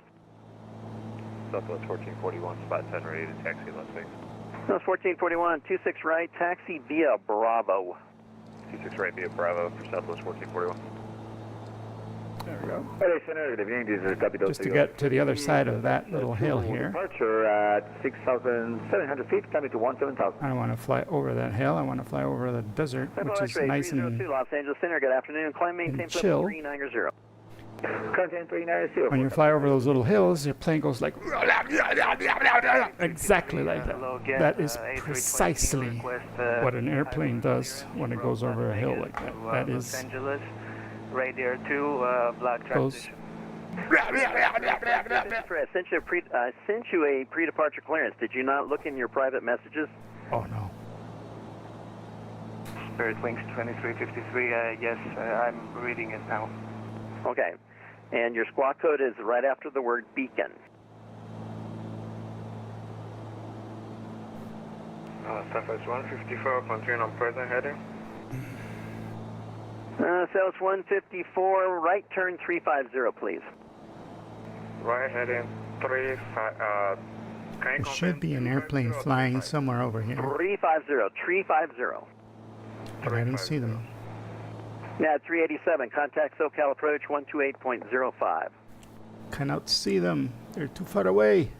Southwest 1441, spot 10 ready to taxi Las Vegas. That's 1441, 26 right, taxi via Bravo. 26 right via Bravo for Southwest 1441. There we go. Hey, Center, good evening. This is Capitol Just to get to the other side of that little hill here. Departure at 6,700 feet, coming to 17,000. I want to fly over that hill. I want to fly over the desert, which is nice and Los Angeles Center, good afternoon. Climb maintain chill. 390. Content 390. When you fly over those little hills, your plane goes like exactly like that. That is precisely what an airplane does when it goes over a hill like that. That is Radar 2, black transition. I sent you a pre-departure clearance. Did you not look in your private messages? Oh no. Spirit Wings 2353, yes, I'm reading it now. Okay. And your squawk code is right after the word beacon. Southwest 154, continue on present heading. Southwest 154, right turn 350, please. Right heading 35. There should be an airplane flying somewhere over here, 350. but I don't see them. Now 387, contact SoCal approach 128.05. Cannot see them. They're too far away.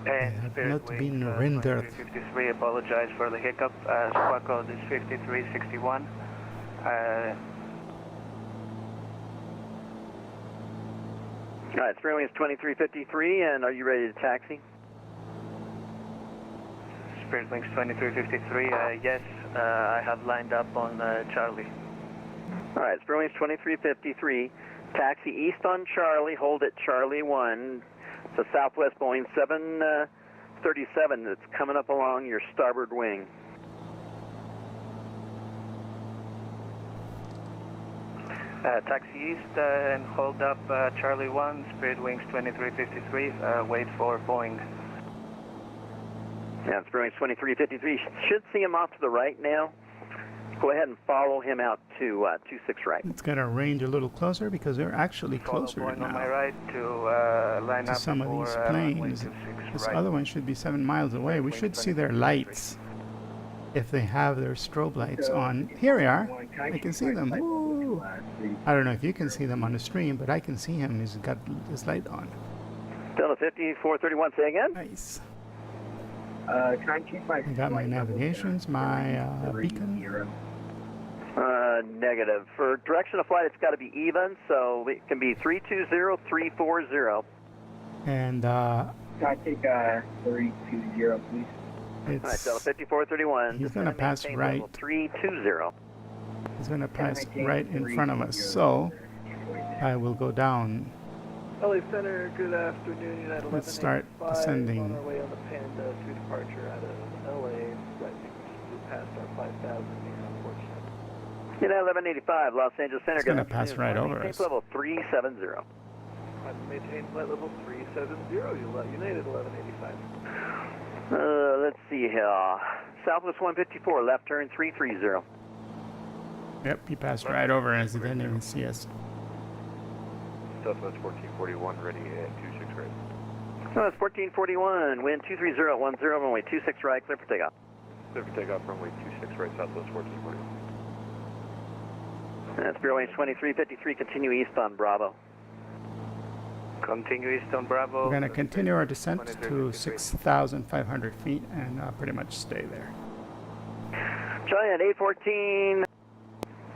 And have Spirit not Wings, been rendered. 53, apologize for the hiccup. Squawk code is 5361. All right, Spirit Wings 2353, and are you ready to taxi? Spirit Wings 2353, yes, I have lined up on Charlie. All right, Spirit Wings 2353, taxi east on Charlie, hold at Charlie 1. It's a Southwest Boeing 737 that's coming up along your starboard wing. Taxi east and hold up Charlie 1, Spirit Wings 2353, wait for Boeing. Yeah, Spirit Wings 2353, should see him off to the right now. Go ahead and follow him out to 26 right. It's got to range a little closer because they're actually closer Boeing on my now right to line to up some of for, these planes. This other one should be 7 miles away. We should see their lights if they have their strobe lights on. Here we are. I can see them. Woo. I don't know if you can see them on the stream, but I can see him. He's got his light on. Delta 5431, say again. Nice. Try and keep my I got my navigations, my beacon. Negative. For direction of flight, it's got to be even, so it can be 320, 340. Can And I take 320, please? All right, Delta 5431. He's going to pass right. 320. He's going to pass right in front of us, so I will go down. LA Center, good afternoon. United Let's start descending. On our way on the Panda to departure out of LA. I think we passed our 5,000 here, unfortunately. United 1185, Los Angeles Center. It's going to pass right over maintain us. level 370. I've maintained flight level 370, United 1185. Let's see here. Southwest 154, left turn 330. Yep, he passed right over us. He didn't even see us. Southwest 1441, ready at 26 right. Southwest 1441, wind 230 at 10, runway 26 right, clear for takeoff. Clear for takeoff, runway 26 right, Southwest 1441. That's Spirit Wings 2353, continue east on Bravo. Continue east on Bravo. We're going to continue our descent to 6,500 feet and pretty much stay there. Giant 814,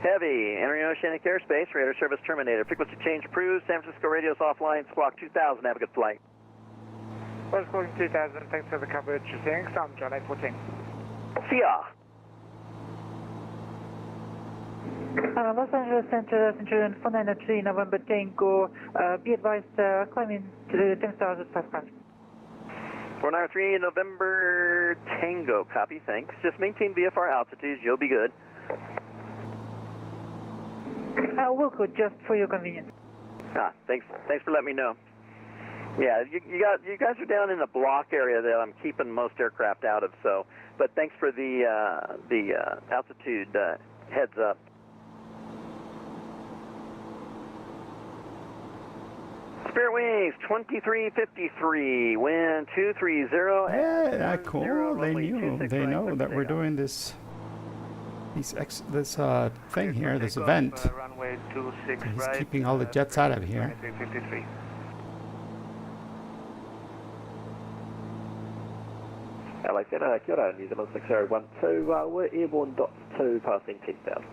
heavy, entering oceanic airspace, radar service terminated. Frequency change approved, San Francisco radio's offline, squawk 2000, have a good flight. West Calling 2000, thanks for the coverage. Thanks, I'm John 814. See ya. Los Angeles Center, Centurion 493, November Tango. Be advised, climbing to 10,500. 493, November Tango, copy, thanks. Just maintain VFR altitudes, you'll be good. We'll go just for your convenience. Thanks for letting me know. Yeah, you guys are down in the block area that I'm keeping most aircraft out of, so, but thanks for the altitude heads up. Spirit Wings 2353, wind 230. Yeah, cool. They knew. They know that we're doing this. This thing here, this event. Runway 26 He's right. keeping all the jets out of here. 2353. LA Centre, kia ora, New Zealand 6012, we're airborne dots 2, passing 10,000.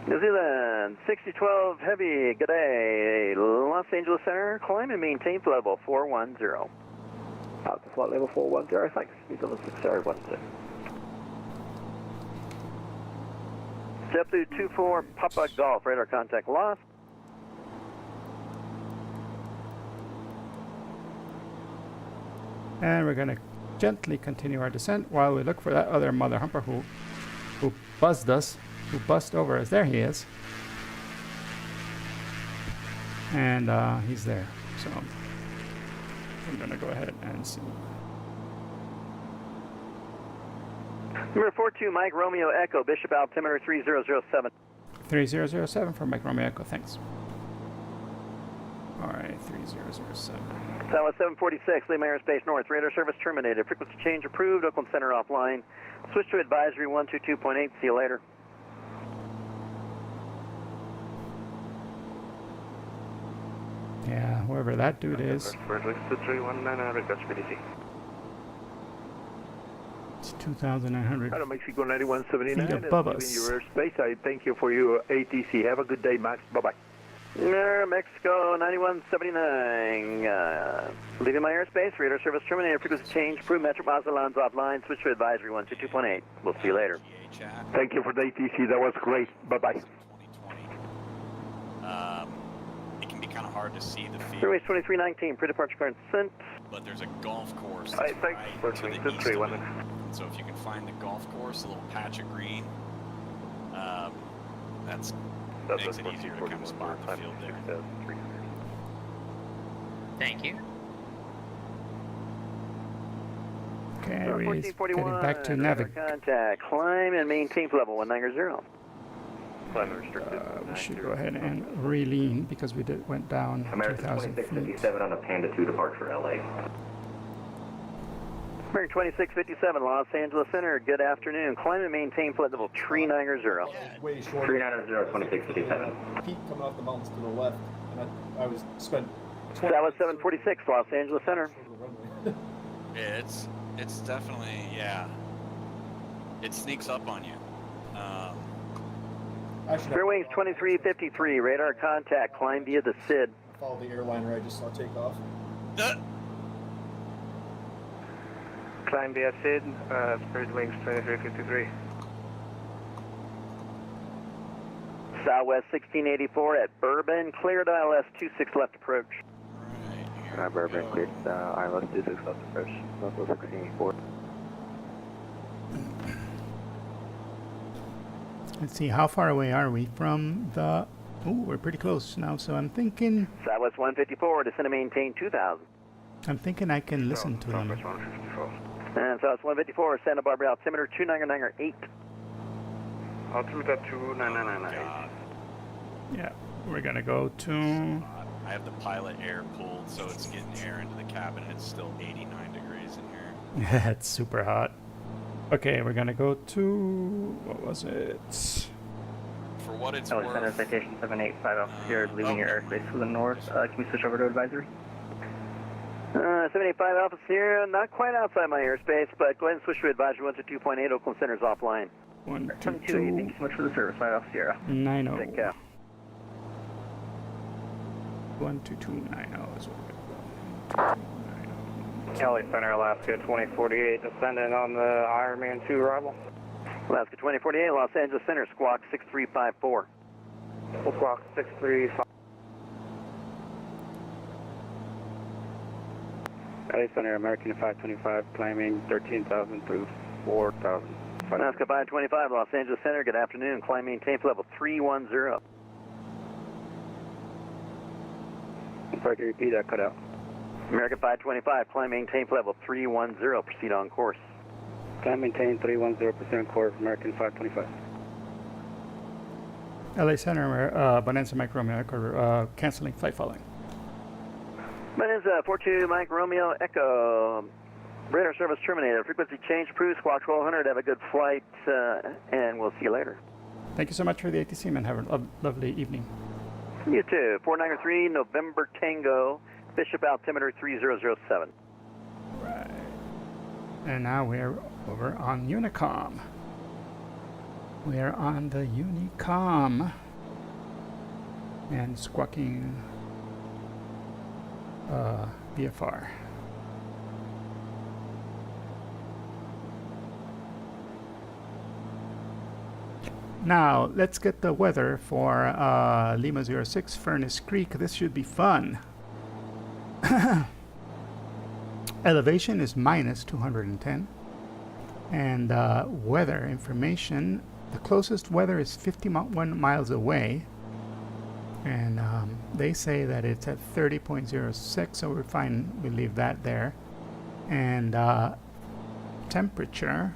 New Zealand 6012 Heavy, good day. Los Angeles Center, climb and maintain flight level 410. Up to flight level 410, thanks, New Zealand 6012. JetBlue 24 Papa Golf, radar contact lost. And we're going to gently continue our descent while we look for that other mother humper who buzzed us, who buzzed over us. There he is. And he's there. So I'm going to go ahead and see. Number 42, Mike Romeo Echo, Bishop altimeter 3007. 3007 for Mike Romeo Echo, thanks. Alright, 3007. Southwest 746, Lima Aerospace North, radar service terminated, frequency change approved, Oakland Center offline. Switch to advisory 122.8, see you later. Yeah, whoever that dude is. Bird Wings 2319, request PDC. It's 2,900 Hello, Mexico 9179. feet above In us. your airspace, I thank you for your ATC. Have a good day, Max. Bye-bye. Mexico 9179, leaving my airspace, radar service terminated, frequency change approved, Metro Mazalans offline, switch to advisory 122.8. We'll see you later. Thank you for the ATC. That was great. Bye-bye. It can be kind of hard to see the field, Airways 2319, pre-departure current sent. but there's a golf course Thanks, right Bird to the Wings east of it. 2319. So if you can find the golf course, a little patch of green, that's makes it easier to kind of spot the field there. Thank you. Okay, we're 1441, getting back to radar Navig. contact, climb and maintain level 190. We should go ahead and re-lean because we went down American 2,000 feet. 2657 on a Panda 2 departure LA. American 2657, Los Angeles Center, good afternoon. Climb and maintain flight level 390. Way short. 390, 2657. Peak coming off the mountains to the left, and I was spent. Southwest 746, Los Angeles Center. Yeah, it's definitely, yeah. It sneaks up on you. Fair Wings 2353, radar contact, climb via the SID. Follow the airliner I just saw take off. Climb via SID, Spirit Wings 2353. Southwest 1684 at Bourbon, cleared ILS 26 left approach. Bourbon, cleared ILS 26 left approach, Northwest 1684. Let's see, how far away are we from the... Oh, we're pretty close now, so I'm thinking... Southwest 154, descend and maintain 2000. I'm thinking I can listen to them. And Southwest 154, Santa Barbara altimeter 2998. Altimeter 2998. Yeah, we're gonna go to... I have the pilot air pulled, so it's getting air into the cabin. It's still 89 degrees in here. Yeah, it's super hot. Okay, we're gonna go to... What was it? For what it's LA worth... Center citation 785 Alpha leaving your airspace to the north. Can we switch over to advisory? 785 Alpha Sierra, not quite outside my airspace, but go ahead and switch to advisory 122.8, Oakland Center's offline. 122. Thank you so much for the service, 5 Alpha Sierra. 90. Take care. 12290 is what we're gonna go. LA Center, Alaska 2048, descending on the Ironman 2 arrival. Alaska 2048, Los Angeles Center, squawk 6354. Squawk 635. LA Center, American 525, climbing 13,000 through 4,000. Alaska 525, Los Angeles Center, good afternoon. Climb maintain for level 310. Sorry to repeat that, cut out. American 525, climb maintain for level 310. Proceed on course. Can maintain 310% core of American 525. LA Center, Bonanza Mike Romeo Echo, canceling flight following. Bonanza 42 Mike Romeo Echo. Radar service terminated. Frequency change approved. Squawk 1200. Have a good flight, and we'll see you later. Thank you so much for the ATC, man. Have a lovely evening. You too. 493 November Tango, Bishop altimeter 3007. Right. And now we're over on Unicom. We are on the Unicom. And squawking VFR. Now, let's get the weather for Lima 06 Furnace Creek. This should be fun. Elevation is minus 210. And weather information, the closest weather is 51 miles away. And they say that it's at 30.06, so we're fine. We leave that there. And temperature.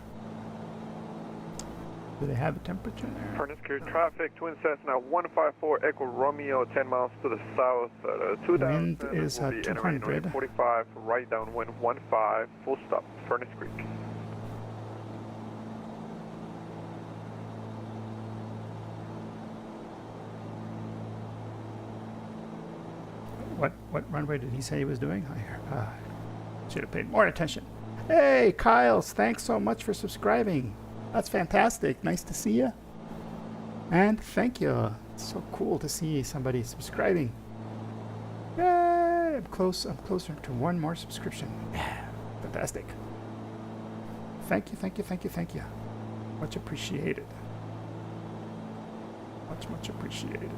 Do they have a temperature there? Furnace Creek traffic, Twin Cessna 154 Echo Romeo, 10 miles to the south. 2000. Wind is will be entering 200. 45, right downwind 15, full stop, Furnace Creek. What runway did he say he was doing? I should have paid more attention. Hey, Kyles, thanks so much for subscribing. That's fantastic. Nice to see you. And thank you. It's so cool to see somebody subscribing. Yay! I'm closer to one more subscription. Yeah, fantastic. Thank you. Much appreciated. Much appreciated.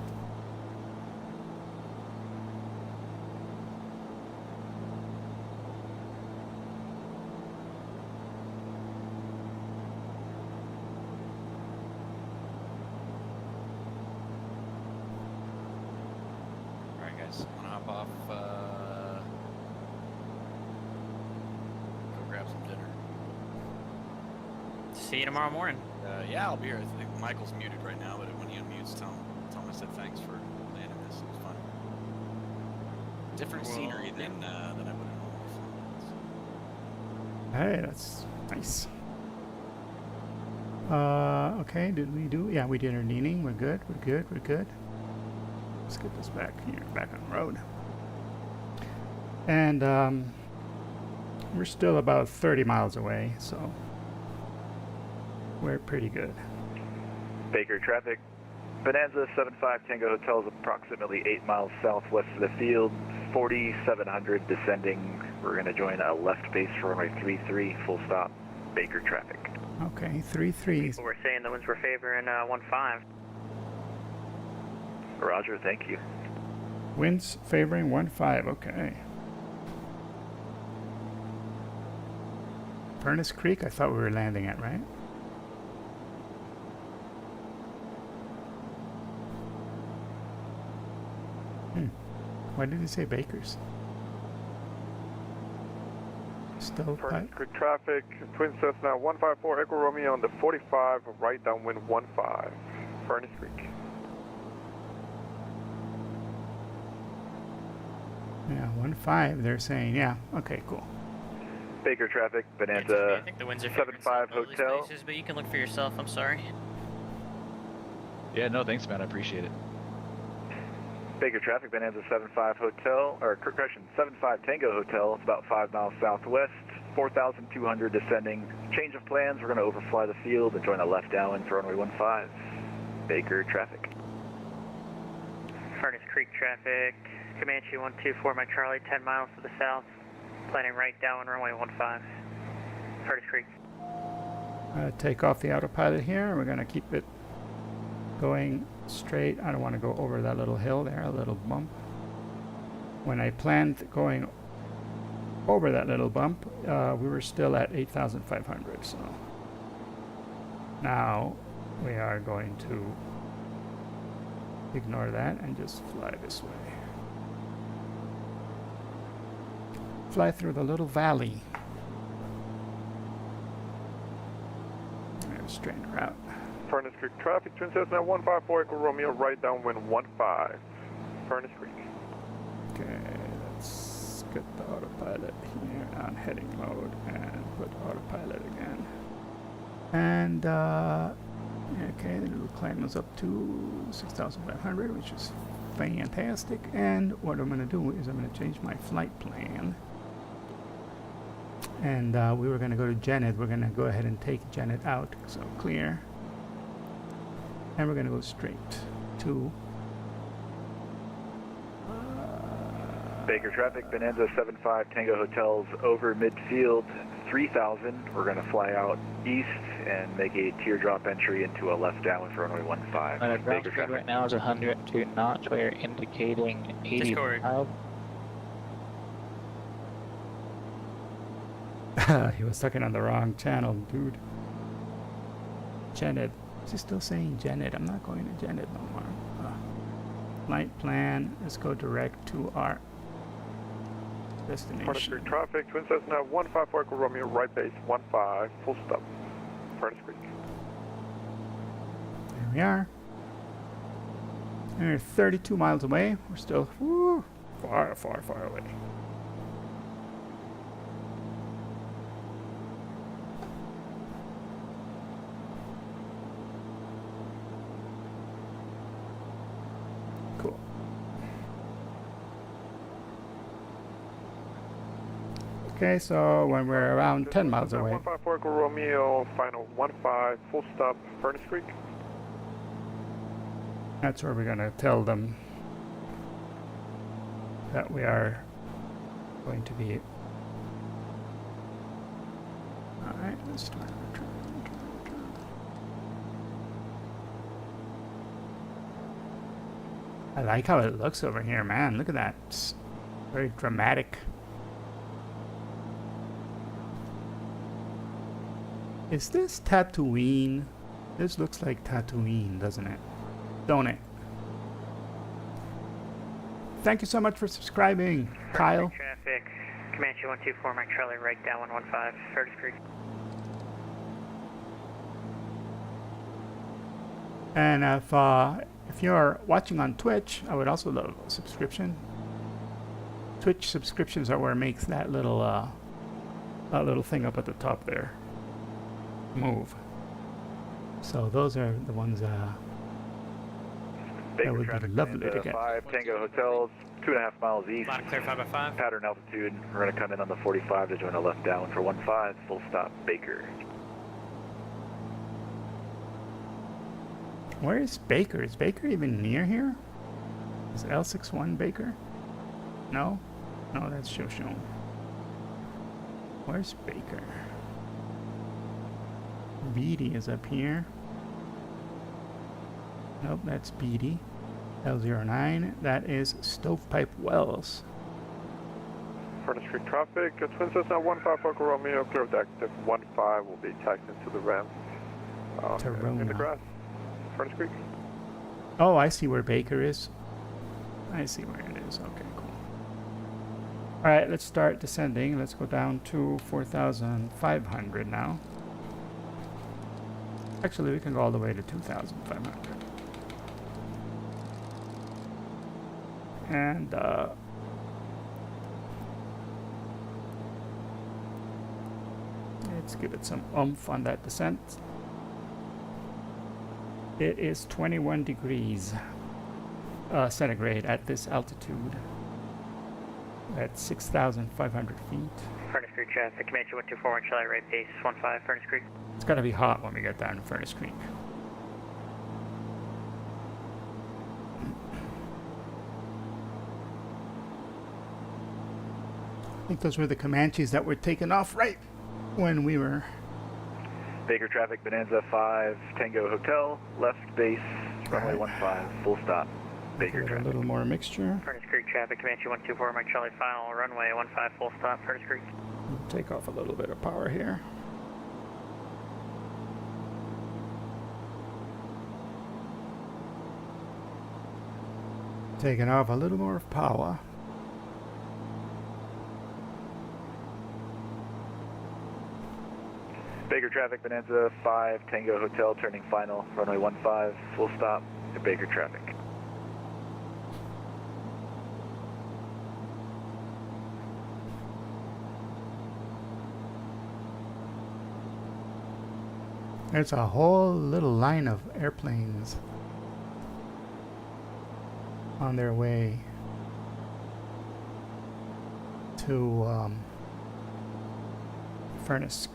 See you tomorrow morning. Yeah, I'll be here. I think Michael's muted right now, but when he unmutes, tell him I said thanks for landing this. It was fun. Different scenery than I would have normally Hey, that's nice. Okay, did we do? Yeah, we did our leaning. We're good. Let's get this back here, back on the road. And we're still about 30 miles away, so we're pretty good. Baker traffic. Bonanza 75 Tango Hotel is approximately 8 miles southwest of the field. 4700 descending. We're going to join a left base for runway 33, full stop. Baker traffic. Okay, 33. We're saying the winds were favoring 15. Roger, thank you. Winds favoring 15. Okay. Furnace Creek, I thought we were landing at, right? Why did he say Bakers? Still Furnace Creek traffic, Twin Cessna 154 Echo Romeo on the 45, right downwind 15, Furnace Creek. Yeah, 15. They're saying, yeah. Okay, cool. Baker traffic, Bonanza I think the winds are 75 Hotel. Places, but you can look for yourself. I'm sorry. Yeah, no, thanks, man. I appreciate it. Baker traffic, Bonanza 75 Hotel, or correction, 75 Tango Hotel. It's about 5 miles southwest, 4,200 descending. Change of plans, we're going to overfly the field and join a left downwind for runway 15. Baker traffic. Furnace Creek traffic, Comanche 124 Mike Charlie, 10 miles to the south, planning right down runway 15. Furnace Creek. Take off the autopilot here. We're going to keep it going straight. I don't want to go over that little hill there, a little bump. When I planned going over that little bump, we were still at 8,500. So now we are going to ignore that and just fly this way. Fly through the little valley. straighten her out. Furnace Creek traffic, Twin Cessna 154 Echo Romeo, right downwind 15. Furnace Creek. Okay, let's get the autopilot here on heading mode and put autopilot again. And okay, the little climb is up to 6,500, which is fantastic. And what I'm going to do is I'm going to change my flight plan. And we were going to go to Janet. We're going to go ahead and take Janet out, so clear. And we're going to go straight to Baker traffic, Bonanza 75 Tango Hotels over midfield 3000. We're going to fly out east and make a teardrop entry into a left downwind for runway 15. Ground Baker speed traffic. right now is 102 knots. We're indicating 80 Discord. miles. he was talking on the wrong channel, dude. Janet. Is he still saying Janet? I'm not going to Janet no more. Flight plan. Let's go direct to our Furnace destination. Creek traffic, Twin Cessna 154 Echo Romeo, right base 15, full stop. Furnace Creek. There we are. We're 32 miles away. We're still far, far, far away. Cool. Okay, so when we're around 10 miles away, 154 Echo Romeo, final 15, full stop. Furnace Creek. that's where we're gonna tell them that we are going to be. Alright, let's start return. I like how it looks over here, man. Look at that. It's very dramatic. Is this Tatooine? This looks like Tatooine, doesn't it? Don't it? Thank you so much for subscribing, Kyle. Traffic, Comanche 124, Mike Charlie, right down 115, Curtis Creek. And if you're watching on Twitch, I would also love a subscription. Twitch subscriptions are where it makes that little thing up at the top there move. So those are the ones that Baker would be traffic, lovely to Bonanza get. 5 Tango Hotels, 2.5 miles east. Line clear 5x5. Pattern altitude. We're going to come in on the 45 to join a left downwind for 15, full stop. Baker. Where is Baker? Is Baker even near here? Is L61 Baker? No? No, that's Shoshone. Where's Baker? Beatty is up here. Nope, that's Beatty. L09, that is Stovepipe Wells. Furnace Creek traffic, Twin Cessna 154 Echo Romeo, clear of active 15, will be tacked into the ramp. In the grass. Furnace Creek. Oh, I see where Baker is. I see where it is. Okay, cool. Alright, let's start descending. Let's go down to 4,500 now. Actually, we can go all the way to 2,500. And, let's give it some oomph on that descent. It is 21 degrees centigrade at this altitude. At 6,500 feet. Furnace Creek traffic, Comanche 124, Mike Charlie, right base 15, Furnace Creek. It's gonna be hot when we get down to Furnace Creek. I think those were the Comanches that were taken off right when we were. Baker traffic, Bonanza 5 Tango Hotel, left base, runway 15, full stop. Baker A traffic. little more mixture. Furnace Creek traffic, Comanche 124, Mike Charlie, final runway 15, full stop, Furnace Creek. Take off a little bit of power here. Taking off a little more of power. Baker traffic, Bonanza 5, Tango Hotel, turning final, runway 15, full stop to Baker traffic. There's a whole little line of airplanes on their way to Furnace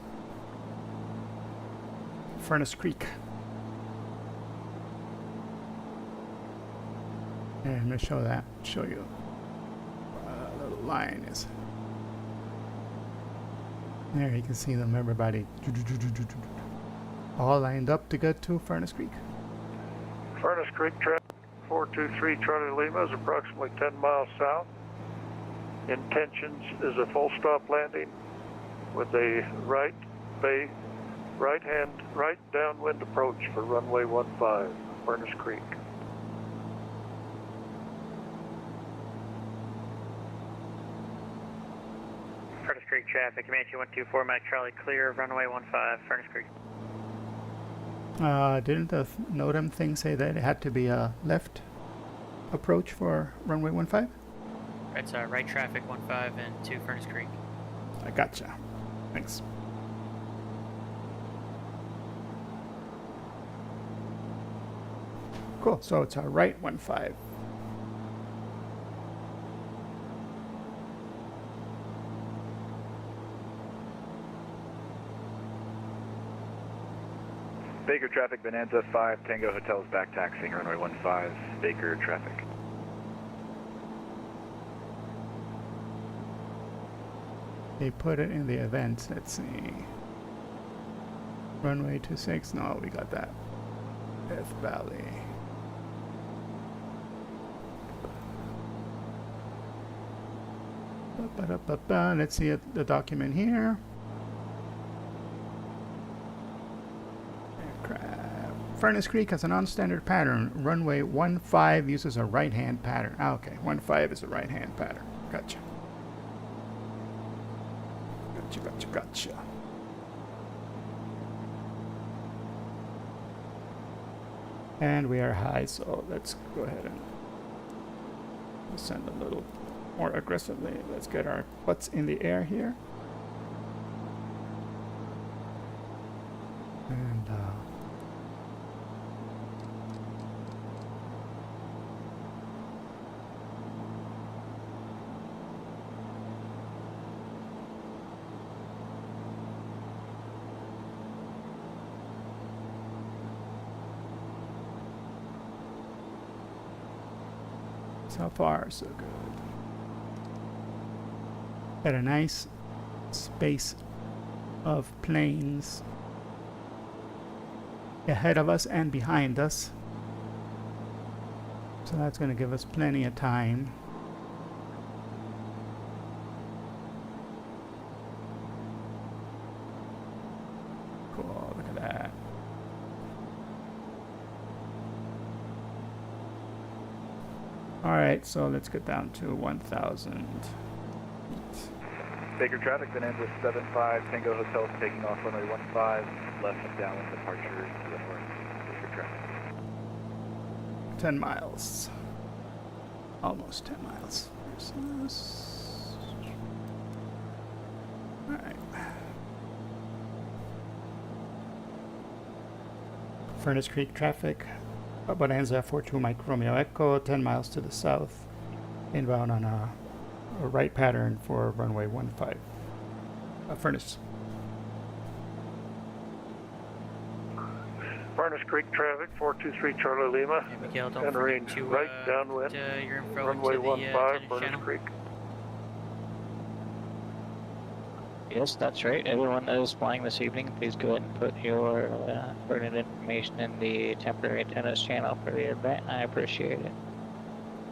Creek. And I'm gonna show you the little line is. There you can see them, everybody all lined up to get to Furnace Creek. Furnace Creek traffic 423 Charlie Lima is approximately 10 miles south. Intentions is a full stop landing with a right downwind approach for runway 15, Furnace Creek. Furnace Creek traffic, Comanche 124, Mike Charlie, clear of runway 15, Furnace Creek. Didn't the NOTAM thing say that it had to be a left approach for runway 15? It's right traffic 15 and to Furnace Creek. I gotcha. Thanks. Cool. So it's a right 15. Baker traffic, Bonanza 5, Tango Hotels back taxiing, runway 15, Baker traffic. They put it in the events. Let's see. Runway 26. No, we got that. F Valley. Let's see the document here. Furnace Creek has a non-standard pattern. Runway 15 uses a right-hand pattern. Ah, okay, 15 is a right-hand pattern. Gotcha. Gotcha. And we are high, so let's go ahead and descend a little more aggressively. Let's get our butts in the air here. And so far, so good. Got a nice space of planes ahead of us and behind us. So that's going to give us plenty of time. Cool, look at that. Alright, so let's get down to 1,000 feet. Baker traffic, Bonanza 75, Tango Hotels taking off runway 15, left and downwind departure to the north. Baker traffic. 10 miles. Almost 10 miles. Alright. Furnace Creek traffic. Bonanza 42 Mike Romeo Echo, 10 miles to the south. Inbound on a right pattern for runway 15. Furnace. Furnace Creek traffic 423 Charlie Lima. And Miguel, don't entering forget to right downwind. your info Runway into the 15, Furnace channel. Creek. Yes, that's right. Everyone that is flying this evening, please go ahead and put your pertinent information in the temporary attendance channel for the event. I appreciate it.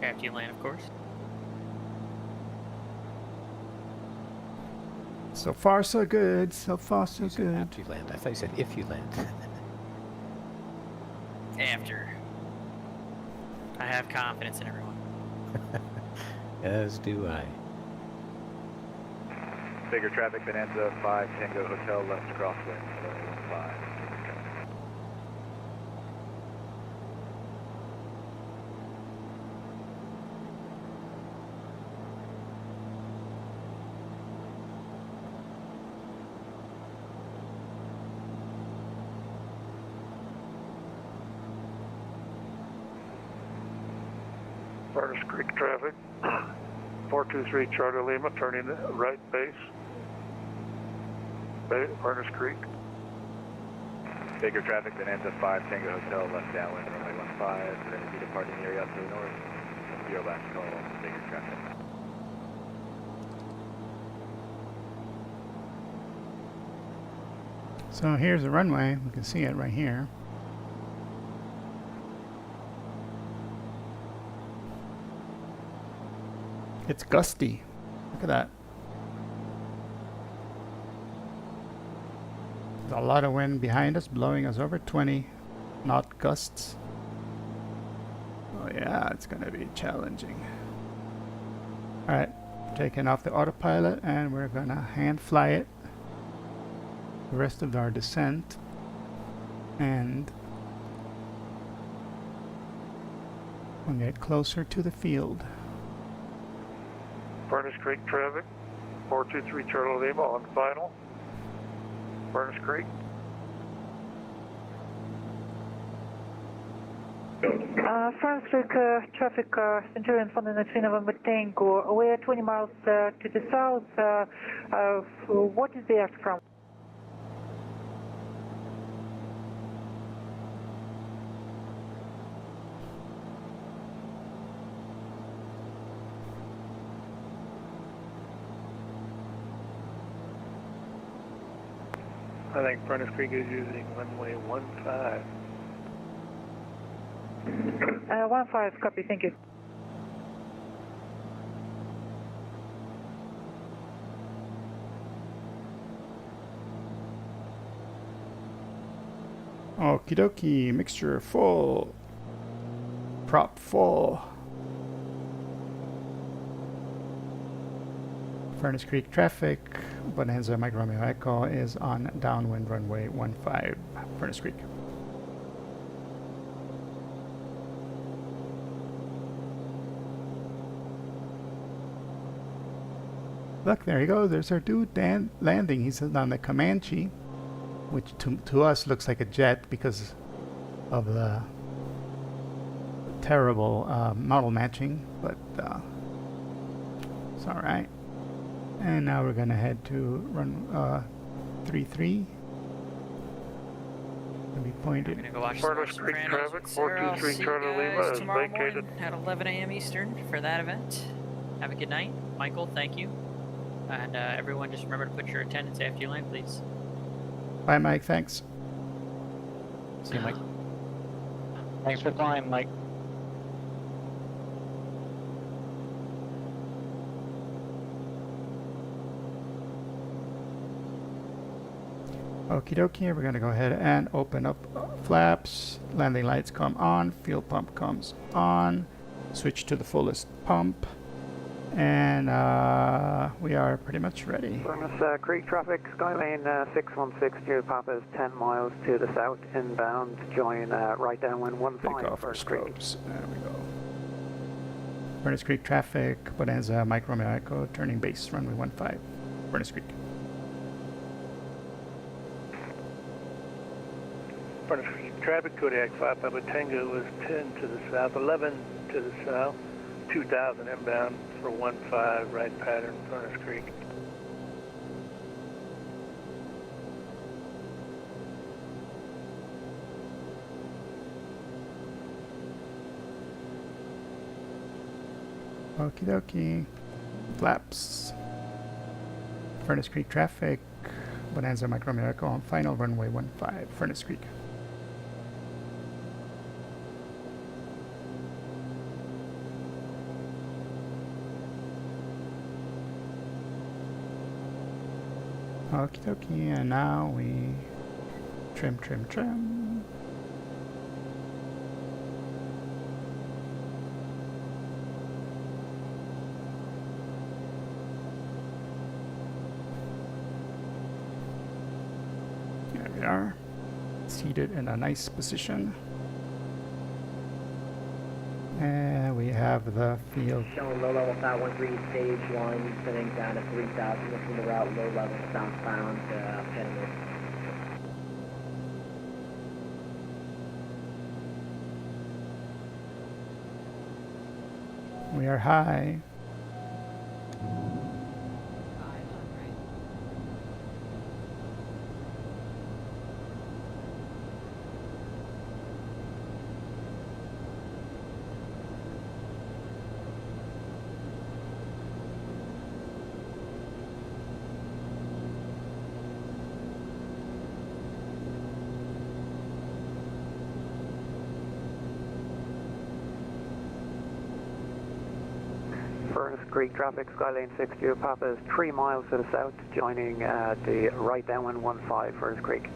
After you land, of course. So far, so good. So far, so good. After you land. I thought you said if you land. After. I have confidence in everyone. As do I. Bigger traffic, Bonanza 5 Tango Hotel, left crosswind, 5. Furnace Creek traffic, 423 Charlie Lima, turning right base. Furnace Creek. Bigger traffic, Bonanza 5 Tango Hotel, left downwind, runway 15, we're going to be departing the area to the north. Your last call, bigger traffic. So here's the runway. We can see it right here. It's gusty. Look at that. There's a lot of wind behind us, blowing us over 20 knot gusts. Oh yeah, it's gonna be challenging. Alright, taking off the autopilot and we're gonna hand fly it the rest of our descent, and we'll get closer to the field. Furnace Creek traffic, 423 Charlie Lima on final. Furnace Creek. Furnace Creek traffic, Centurion Founding at November Tango. We are 20 miles to the south. What is the act from? I think Furnace Creek is using runway 15. 15, copy, thank you. Okie dokie, mixture full. Prop full. Furnace Creek traffic, Bonanza Mike Romeo Echo is on downwind runway 15, Furnace Creek. Look, there he goes. There's our dude landing. He's on the Comanche, which to us looks like a jet because of the terrible model matching, but it's alright. And now we're gonna head to run 33. Gonna be pointed. We're gonna go watch Furnace Creek traffic, 423 Charlie Lima is vacated at 11 a.m. Eastern for that event. Have a good night, Michael. Thank you, and everyone, just remember to put your attendance after you land, please. Bye, Mike. Thanks. See you, Mike. Thanks for flying, Mike. Okie dokie, we're going to go ahead and open up flaps. Landing lights come on, fuel pump comes on, switch to the fullest pump, and we are pretty much ready. Furnace Creek traffic, Skylane 616 Papa is 10 miles to the south, inbound, join right downwind 15. Take off our strobes. There we go. Furnace Creek traffic, Bonanza Mike Romeo Echo, turning base, runway 15, Furnace Creek. Furnace Creek traffic, Kodiak 5 Papa Tango is 10 to the south, 11 to the south, 2000 inbound for 15, right pattern, Furnace Creek. Okie dokie. Flaps. Furnace Creek traffic, Bonanza Mike Romeo Echo on final, runway 15, Furnace Creek. Okie dokie, and now we trim. seated in a nice position. And we have the field. Showing low level South 13, stage 1, sending down to 3000, looking the route low level southbound, Pettigrew. We are high. Furnace Creek traffic, Skylane 60 Papa is 3 miles to the south, joining the right downwind 15 Furnace Creek.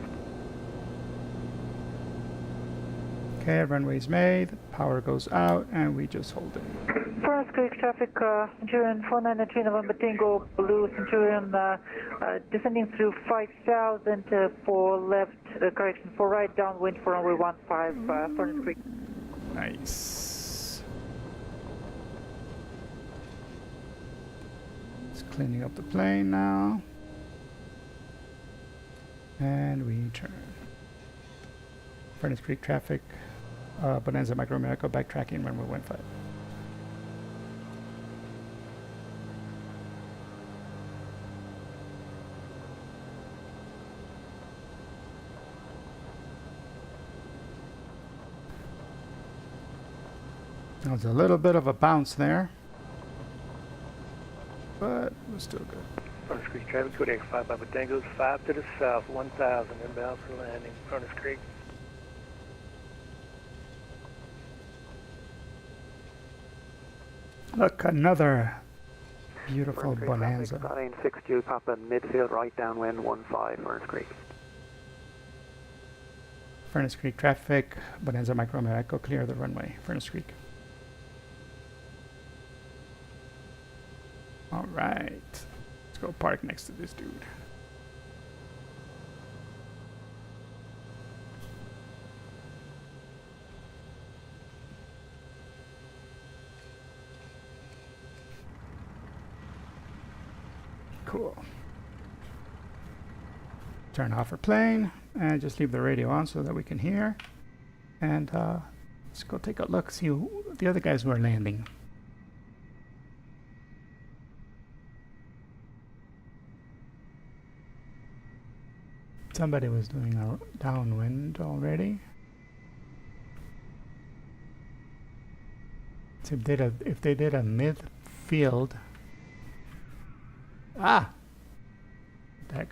Okay, runway's made, power goes out, and we just hold it. Furnace Creek traffic, Centurion 493 November Tango, Blue Centurion descending through 5000 for left, correction, for right downwind for runway 15, Furnace Creek. Nice. Cleaning up the plane now. And we turn. Furnace Creek traffic, Bonanza Micro America backtracking runway 15. That was a little bit of a bounce there, but it was still good. Furnace Creek traffic, Kodiak 5 Papa Tango, 5 to the south, 1000 inbound for landing, Furnace Creek. Look, another beautiful Furnace Creek Bonanza. traffic, Skylane 62 Papa midfield, right downwind 15 Furnace Creek. Furnace Creek traffic, Bonanza Micro America, clear the runway, Furnace Creek. All right, let's go park next to this dude. Cool. Turn off our plane and just leave the radio on so that we can hear. And let's go take a look, see who the other guys who are landing. Somebody was doing a downwind already. So if they did a midfield. Ah! Deck.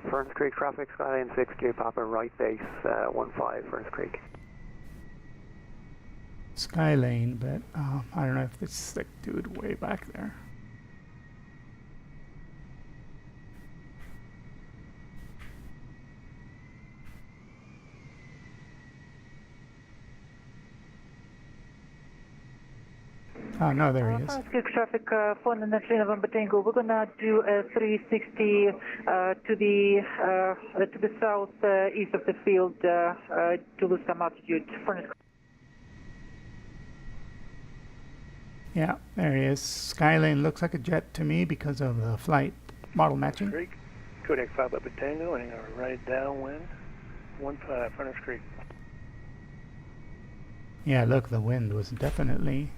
Furnace Creek traffic, Skylane 62 Papa right base 15 Furnace Creek. Skylane, but I don't know if this is the dude way back there. Oh, no, there he is. Furnace Creek traffic, 493 November Tango. We're gonna do a 360 to the south east of the field to lose some altitude. Furnace Creek. Yeah, there he is. Skylane looks like a jet to me because of the flight model matching. Creek, Kodiak 5 Papa Tango, and our right downwind 15 Furnace Creek. Yeah, look, the wind was definitely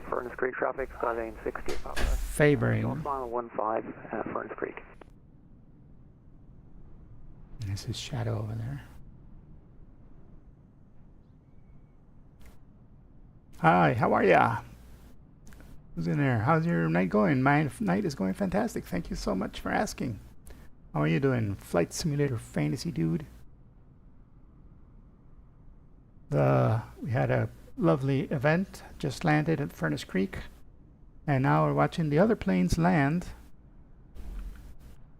Furnace Creek traffic, Skylane 60 Papa. favoring. North mile 15 Furnace Creek. There's his shadow over there. Hi, how are ya? Who's in there? How's your night going? My night is going fantastic. Thank you so much for asking. How are you doing, Flight Simulator Fantasy Dude? We had a lovely event, just landed at Furnace Creek, and now we're watching the other planes land.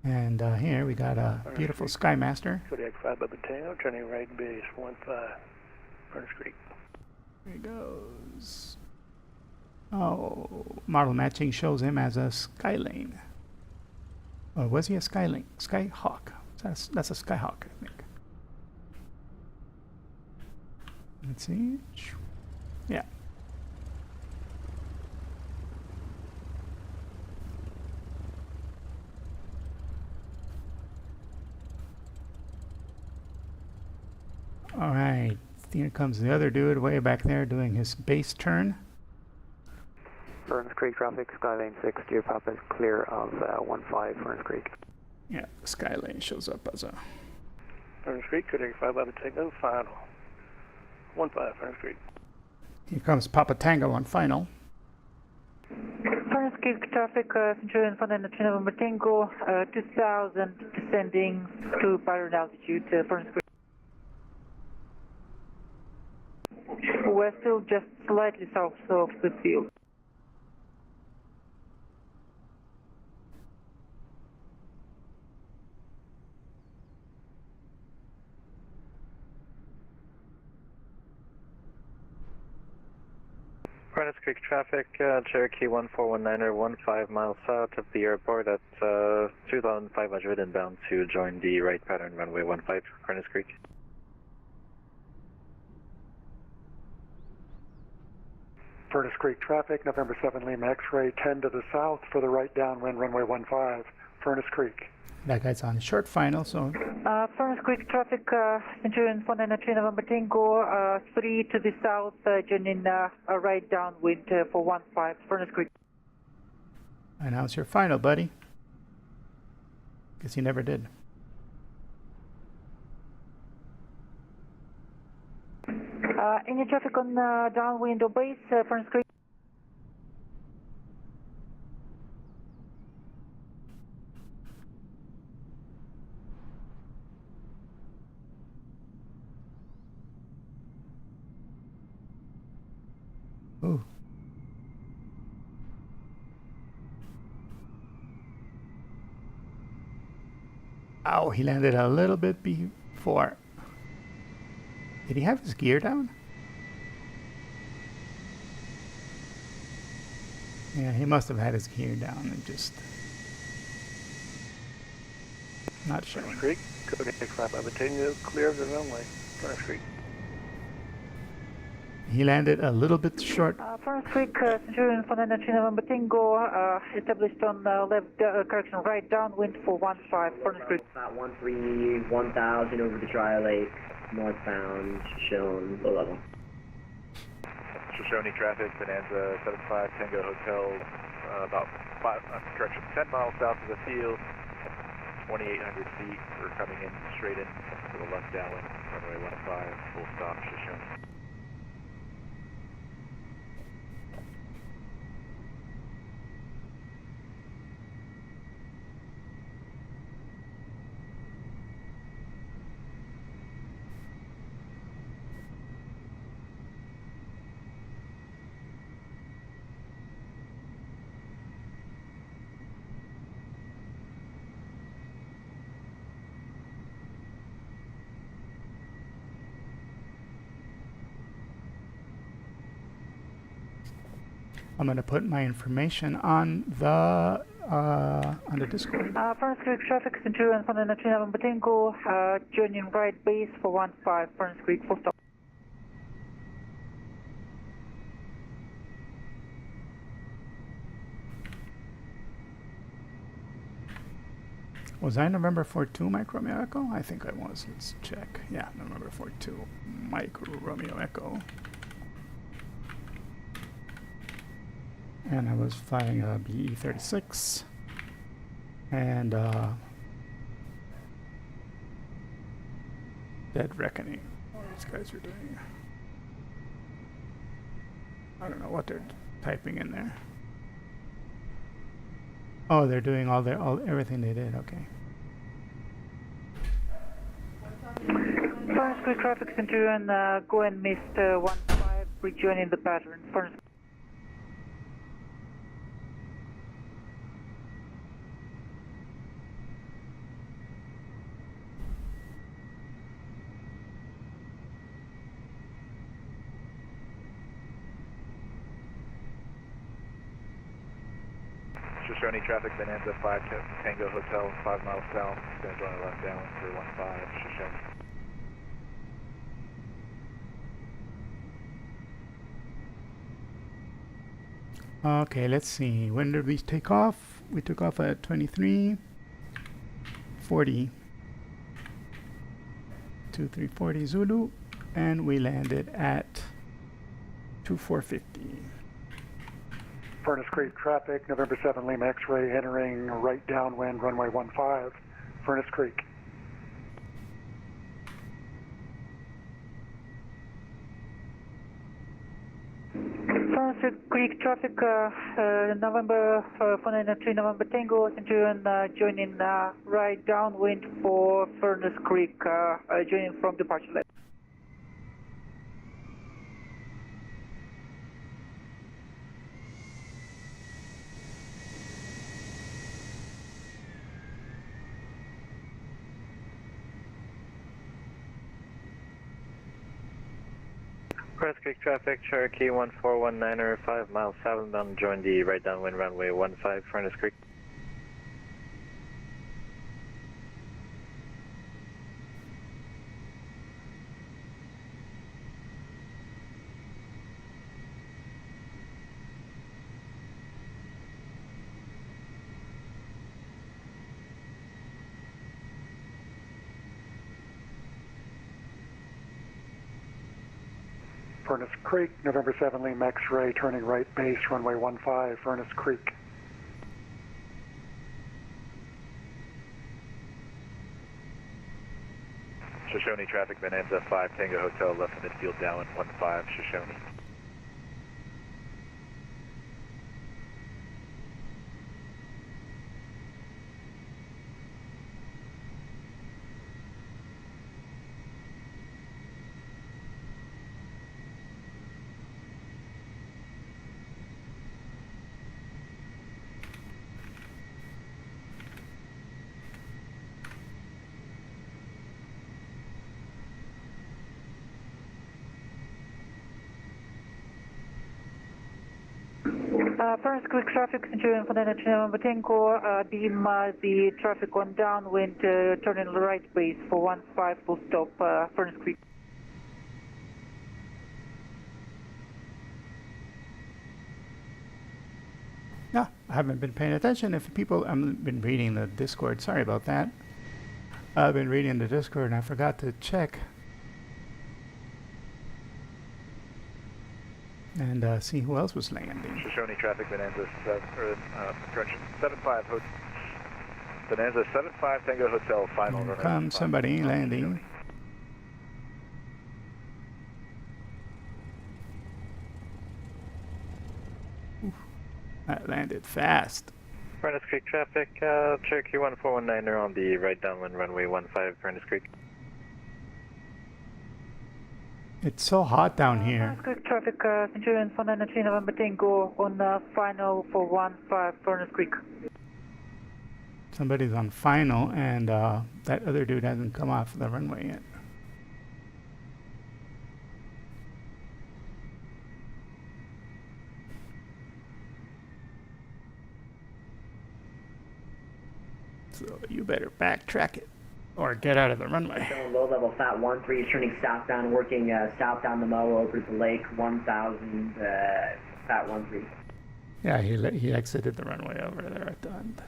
And here we got a beautiful Skymaster. Kodiak 5 Papa Tango, turning right base 15 Furnace Creek. There he goes. Oh, model matching shows him as a Skylane. Or was he a Skylane? Skyhawk. That's a Skyhawk, I think. Let's see. Yeah. All right. Here comes the other dude way back there doing his base turn. Furnace Creek traffic, Skylane 6, Deer Papa is clear of 15 Furnace Creek. Yeah, Skylane shows up as a... Furnace Creek, Kodak 5 Papa Tango, final. 15 Furnace Creek. Here comes Papa Tango on final. Furnace Creek traffic, Centurion for November Tango, 2000 descending to Byron altitude, Furnace Creek. We're still just slightly south of the field. Furnace Creek traffic, Cherokee 1419er, 15 miles south of the airport at 2500 inbound to join the right pattern runway 15 Furnace Creek. Furnace Creek traffic, November 7 Lima X-ray 10 to the south for the right downwind runway 15, Furnace Creek. That guy's on short final, so... Furnace Creek traffic, Centurion 493 November Tango, 3 to the south, joining right downwind for 15, Furnace Creek. Announce your final, buddy. Guess he never did. Any traffic on downwind or base, Furnace Creek? Ooh. Oh, he landed a little bit before. Did he have his gear down? Yeah, he must have had his gear down and just not sure. Furnace Creek, Kodak 5 Papa Tango, clear of the runway. Furnace Creek. He landed a little bit short. Furnace Creek, Centurion 493 November Tango, established on right downwind for 15, Furnace Creek. About 1000 over the Dry Lake, northbound, shown low level. Shoshone traffic, Bonanza 75 Tango Hotel, about 10 miles south of the field, 2,800 feet. We're coming in straight in to the left downwind, runway 15, full stop, Shoshone. I'm gonna put my information on the Discord. Furnace Creek traffic, Centurion 493 November Tango, joining right base for 15, Furnace Creek, full stop. Was I November 42 Mike Romeo Echo? I think I was. Let's check. Yeah, November 42 Mike Romeo Echo. And I was flying a BE-36. And Dead Reckoning. What these guys are doing. I don't know what they're typing in there. Oh, they're doing everything they did. Okay. Furnace Creek traffic, Centurion, go and missed 15, rejoining the pattern. Furnace. Shoshone traffic, Bonanza 5 Tango Hotel, 5 miles south. It's going to join the left down for 15, Shoshone. Okay, let's see. When did we take off? We took off at 23:40. 2340 Zulu, and we landed at 2450. Furnace Creek traffic, November 7 Lima X-ray entering right downwind runway 15, Furnace Creek. Furnace Creek traffic, November 493 November Tango, Centurion joining right downwind for Furnace Creek, joining from departure left. Furnace Creek traffic, Cherokee 1419er, 5 miles southbound, join the right downwind runway 15, Furnace Creek. Furnace Creek, November 7 Lima X-ray, turning right base, runway 15, Furnace Creek. Shoshone traffic, Bonanza 5 Tango Hotel, left midfield down 15, Shoshone. Furnace Creek traffic, Centurion 493 November Tango, beam the traffic on downwind, turning right base for 15, full stop, Furnace Creek. Yeah, I haven't been paying attention. If people, I've been reading the Discord. Sorry about that. I've been reading the Discord and I forgot to check and see who else was landing. Shoshone traffic, Bonanza 75 Bonanza 75 Tango Hotel, final runway. Come somebody landing. Oof, that landed fast. Furnace Creek traffic, Cherokee 1419er on the right downwind runway 15, Furnace Creek. It's so hot down here. Furnace Creek traffic, Centurion 493 November Tango on final for 15, Furnace Creek. Somebody's on final, and that other dude hasn't come off the runway yet. So you better backtrack it or get out of the runway. Low level Fat 13 is turning southbound, working south down the Mo over to the lake 1000 Fat 13. Yeah, he exited the runway over there at the end.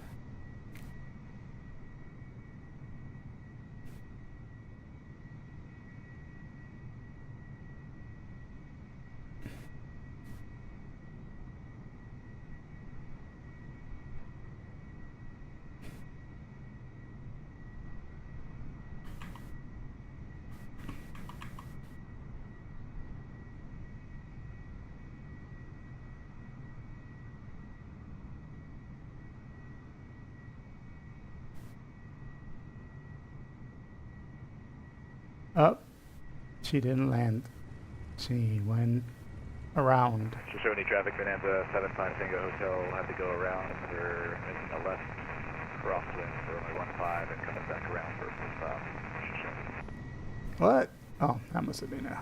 Oh, she didn't land. She went around. Shoshone traffic, Bonanza 75 Tango Hotel, had to go around. They're making a left crosswind for runway 15 and coming back around for full stop. Shoshone. What? Oh, that must have been a...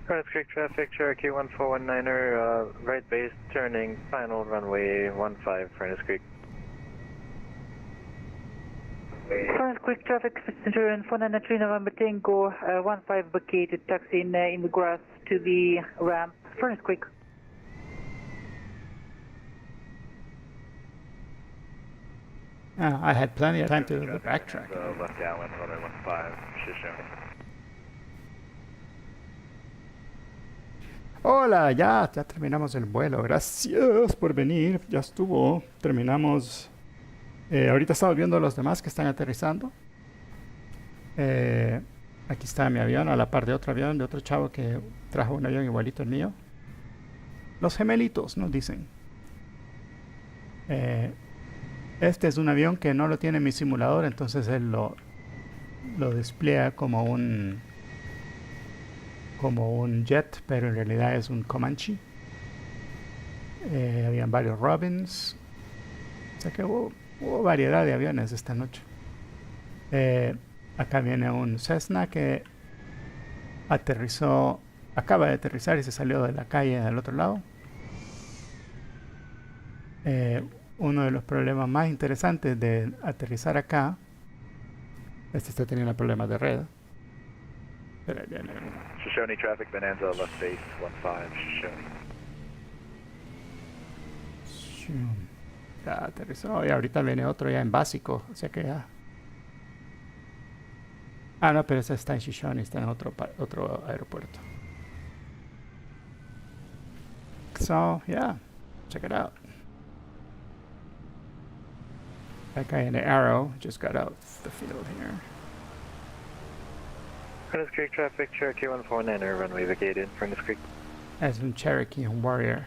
Furnace Creek traffic, Cherokee 1419er, right base, turning, final runway 15, Furnace Creek. Furnace Creek traffic, Centurion 493 November Tango, 15 vacated, taxi in the grass to the ramp, Furnace Creek. I had plenty of time to backtrack. Left downwind, runway 15, Shoshone. Hola, ya terminamos el vuelo. Gracias por venir. Ya estuvo. Terminamos. Ahorita estamos viendo a los demás que están aterrizando. Aquí está mi avión a la par de otro avión, de otro chavo que trajo un avión igualito al mío. Los gemelitos, nos dicen. Este es un avión que no lo tiene mi simulador, entonces él lo despliega como un jet, pero en realidad es un Comanche. Habían varios Robins, o sea que hubo variedad de aviones esta noche. Acá viene un Cessna que acaba de aterrizar y se salió de la calle del otro lado. Uno de los problemas más interesantes de aterrizar acá, este está teniendo problemas de red. Pero ahí viene. Shoshone traffic, Bonanza, left base, 15, Shoshone. Ya aterrizó y ahorita viene otro ya en básico, o sea que ya. Ah, no, pero ese está en Shoshone, está en otro aeropuerto. So, yeah, check it out. That guy in the Arrow just got out the field here. Furnace Creek traffic, Cherokee 149er, runway vacated, Furnace Creek. Es un Cherokee, un Warrior.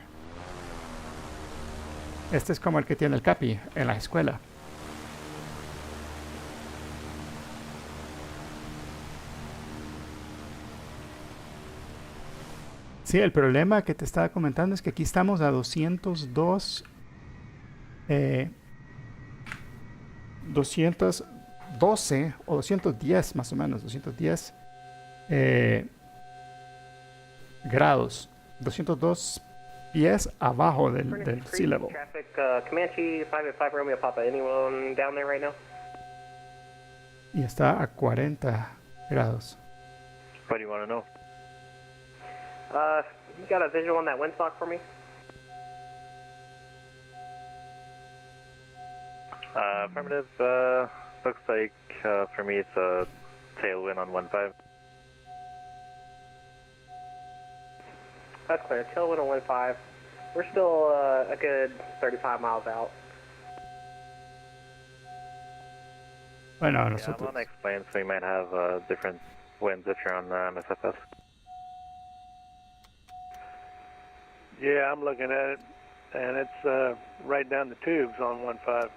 Este es como el que tiene el Capi en la escuela. Sí, el problema que te estaba comentando es que aquí estamos a 202 212 o 210 más o menos, 210 grados, 202 pies abajo del sea level. Traffic, Comanche 585 Romeo Papa. Anyone down there right now? Y está a 40 grados. What do you want to know? You got a visual on that windsock for me? Affirmative, looks like for me it's a tailwind on 15. That's clear, tailwind on 15. We're still a good 35 miles out. Bueno, Yeah, nosotros. I'm on X-plane, so you might have different winds if you're on MSFS. Yeah, I'm looking at it, and it's right down the tubes on 15.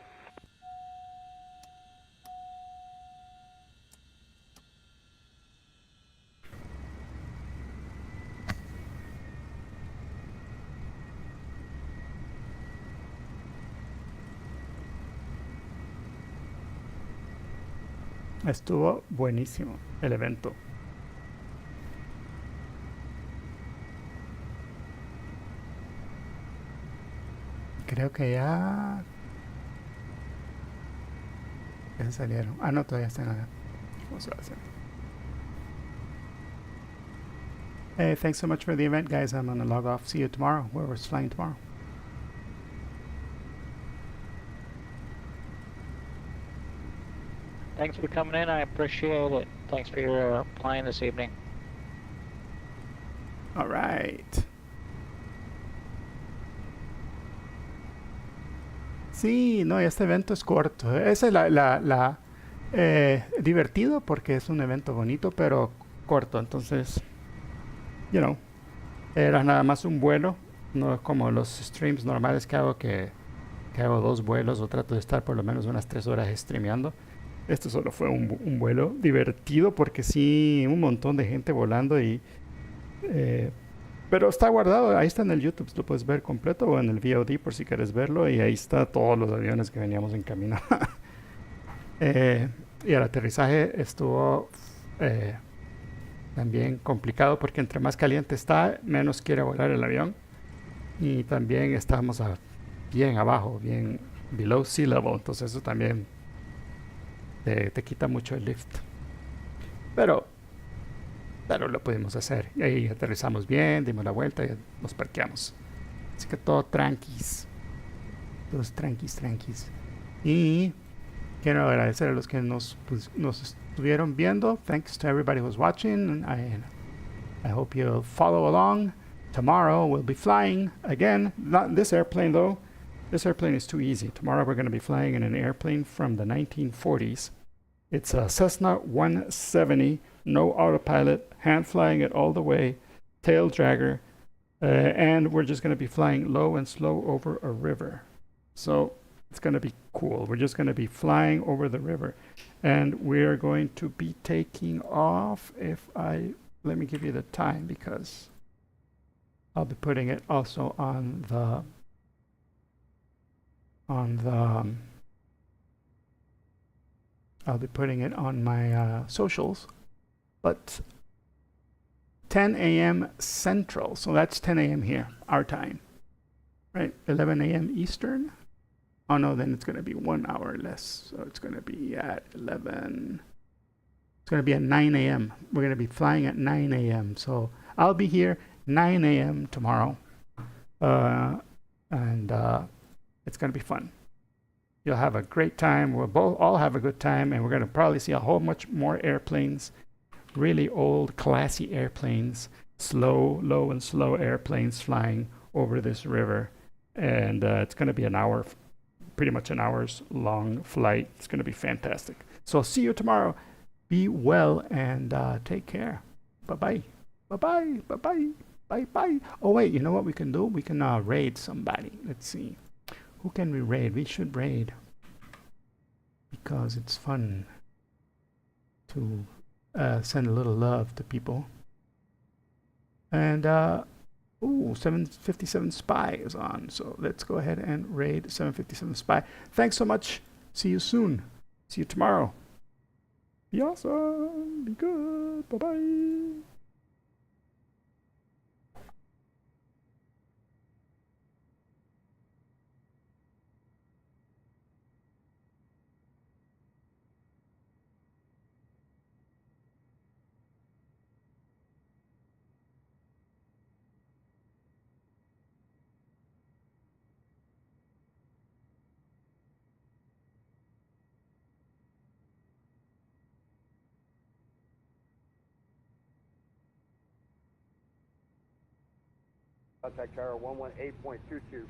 Estuvo buenísimo el evento. Creo que ya se salieron. Ah, no, todavía están acá. Vamos a hacer. Hey, thanks so much for the event, guys. I'm gonna log off. See you tomorrow. We're flying tomorrow. Thanks for coming in. I appreciate it. Thanks for your flying this evening. All right. Sí, no, este evento es corto. Ese es divertido porque es un evento bonito, pero corto. Entonces, you know, era nada más un vuelo. No es como los streams normales que hago, que hago 2 vuelos o trato de estar por lo menos unas 3 horas streameando. Esto solo fue un vuelo divertido porque sí, un montón de gente volando y... pero está guardado, ahí está en el YouTube, lo puedes ver completo o en el VOD por si quieres verlo y ahí está todos los aviones que veníamos en camino. Y el aterrizaje estuvo También complicado porque entre más caliente está, menos quiere volar el avión. Y también estamos bien abajo, bien below sea level. Entonces eso también te quita mucho el lift. Pero lo pudimos hacer. Y ahí aterrizamos bien, dimos la vuelta y nos parqueamos. Así que todo tranquis. Todos tranquis. Y quiero agradecer a los que nos estuvieron viendo. Thanks to everybody who's watching. I hope you'll follow along. Tomorrow we'll be flying again. Not this airplane though. This airplane is too easy. Tomorrow we're going to be flying in an airplane from the 1940s. It's a Cessna 170, no autopilot, hand flying it all the way, tail dragger, and we're just going to be flying low and slow over a river. So it's going to be cool. We're just going to be flying over the river, and we're going to be taking off. Let me give you the time because I'll be putting it also on the I'll be putting it on my socials, but 10 a.m. Central, so that's 10 a.m. here, our time, right? 11 a.m. Eastern. Oh no, then it's going to be 1 hour less, so it's going to be at 11. It's going to be at 9 a.m. We're going to be flying at 9 a.m. So I'll be here 9 a.m. tomorrow, and it's going to be fun. You'll have a great time. We'll all have a good time, and we're going to probably see a whole much more airplanes, really old, classy airplanes, low and slow airplanes flying over this river. And it's going to be an hour, pretty much an hour's long flight. It's going to be fantastic. So I'll see you tomorrow. Be well and take care. Bye-bye. Bye-bye. Bye-bye. Bye-bye. Oh, wait, you know what we can do? We can raid somebody. Let's see. Who can we raid? We should raid because it's fun to send a little love to people. And 757 Spy is on, so let's go ahead and raid 757 Spy. Thanks so much. See you soon. See you tomorrow. Be awesome. Be good. Bye-bye. Contact tower 118.22.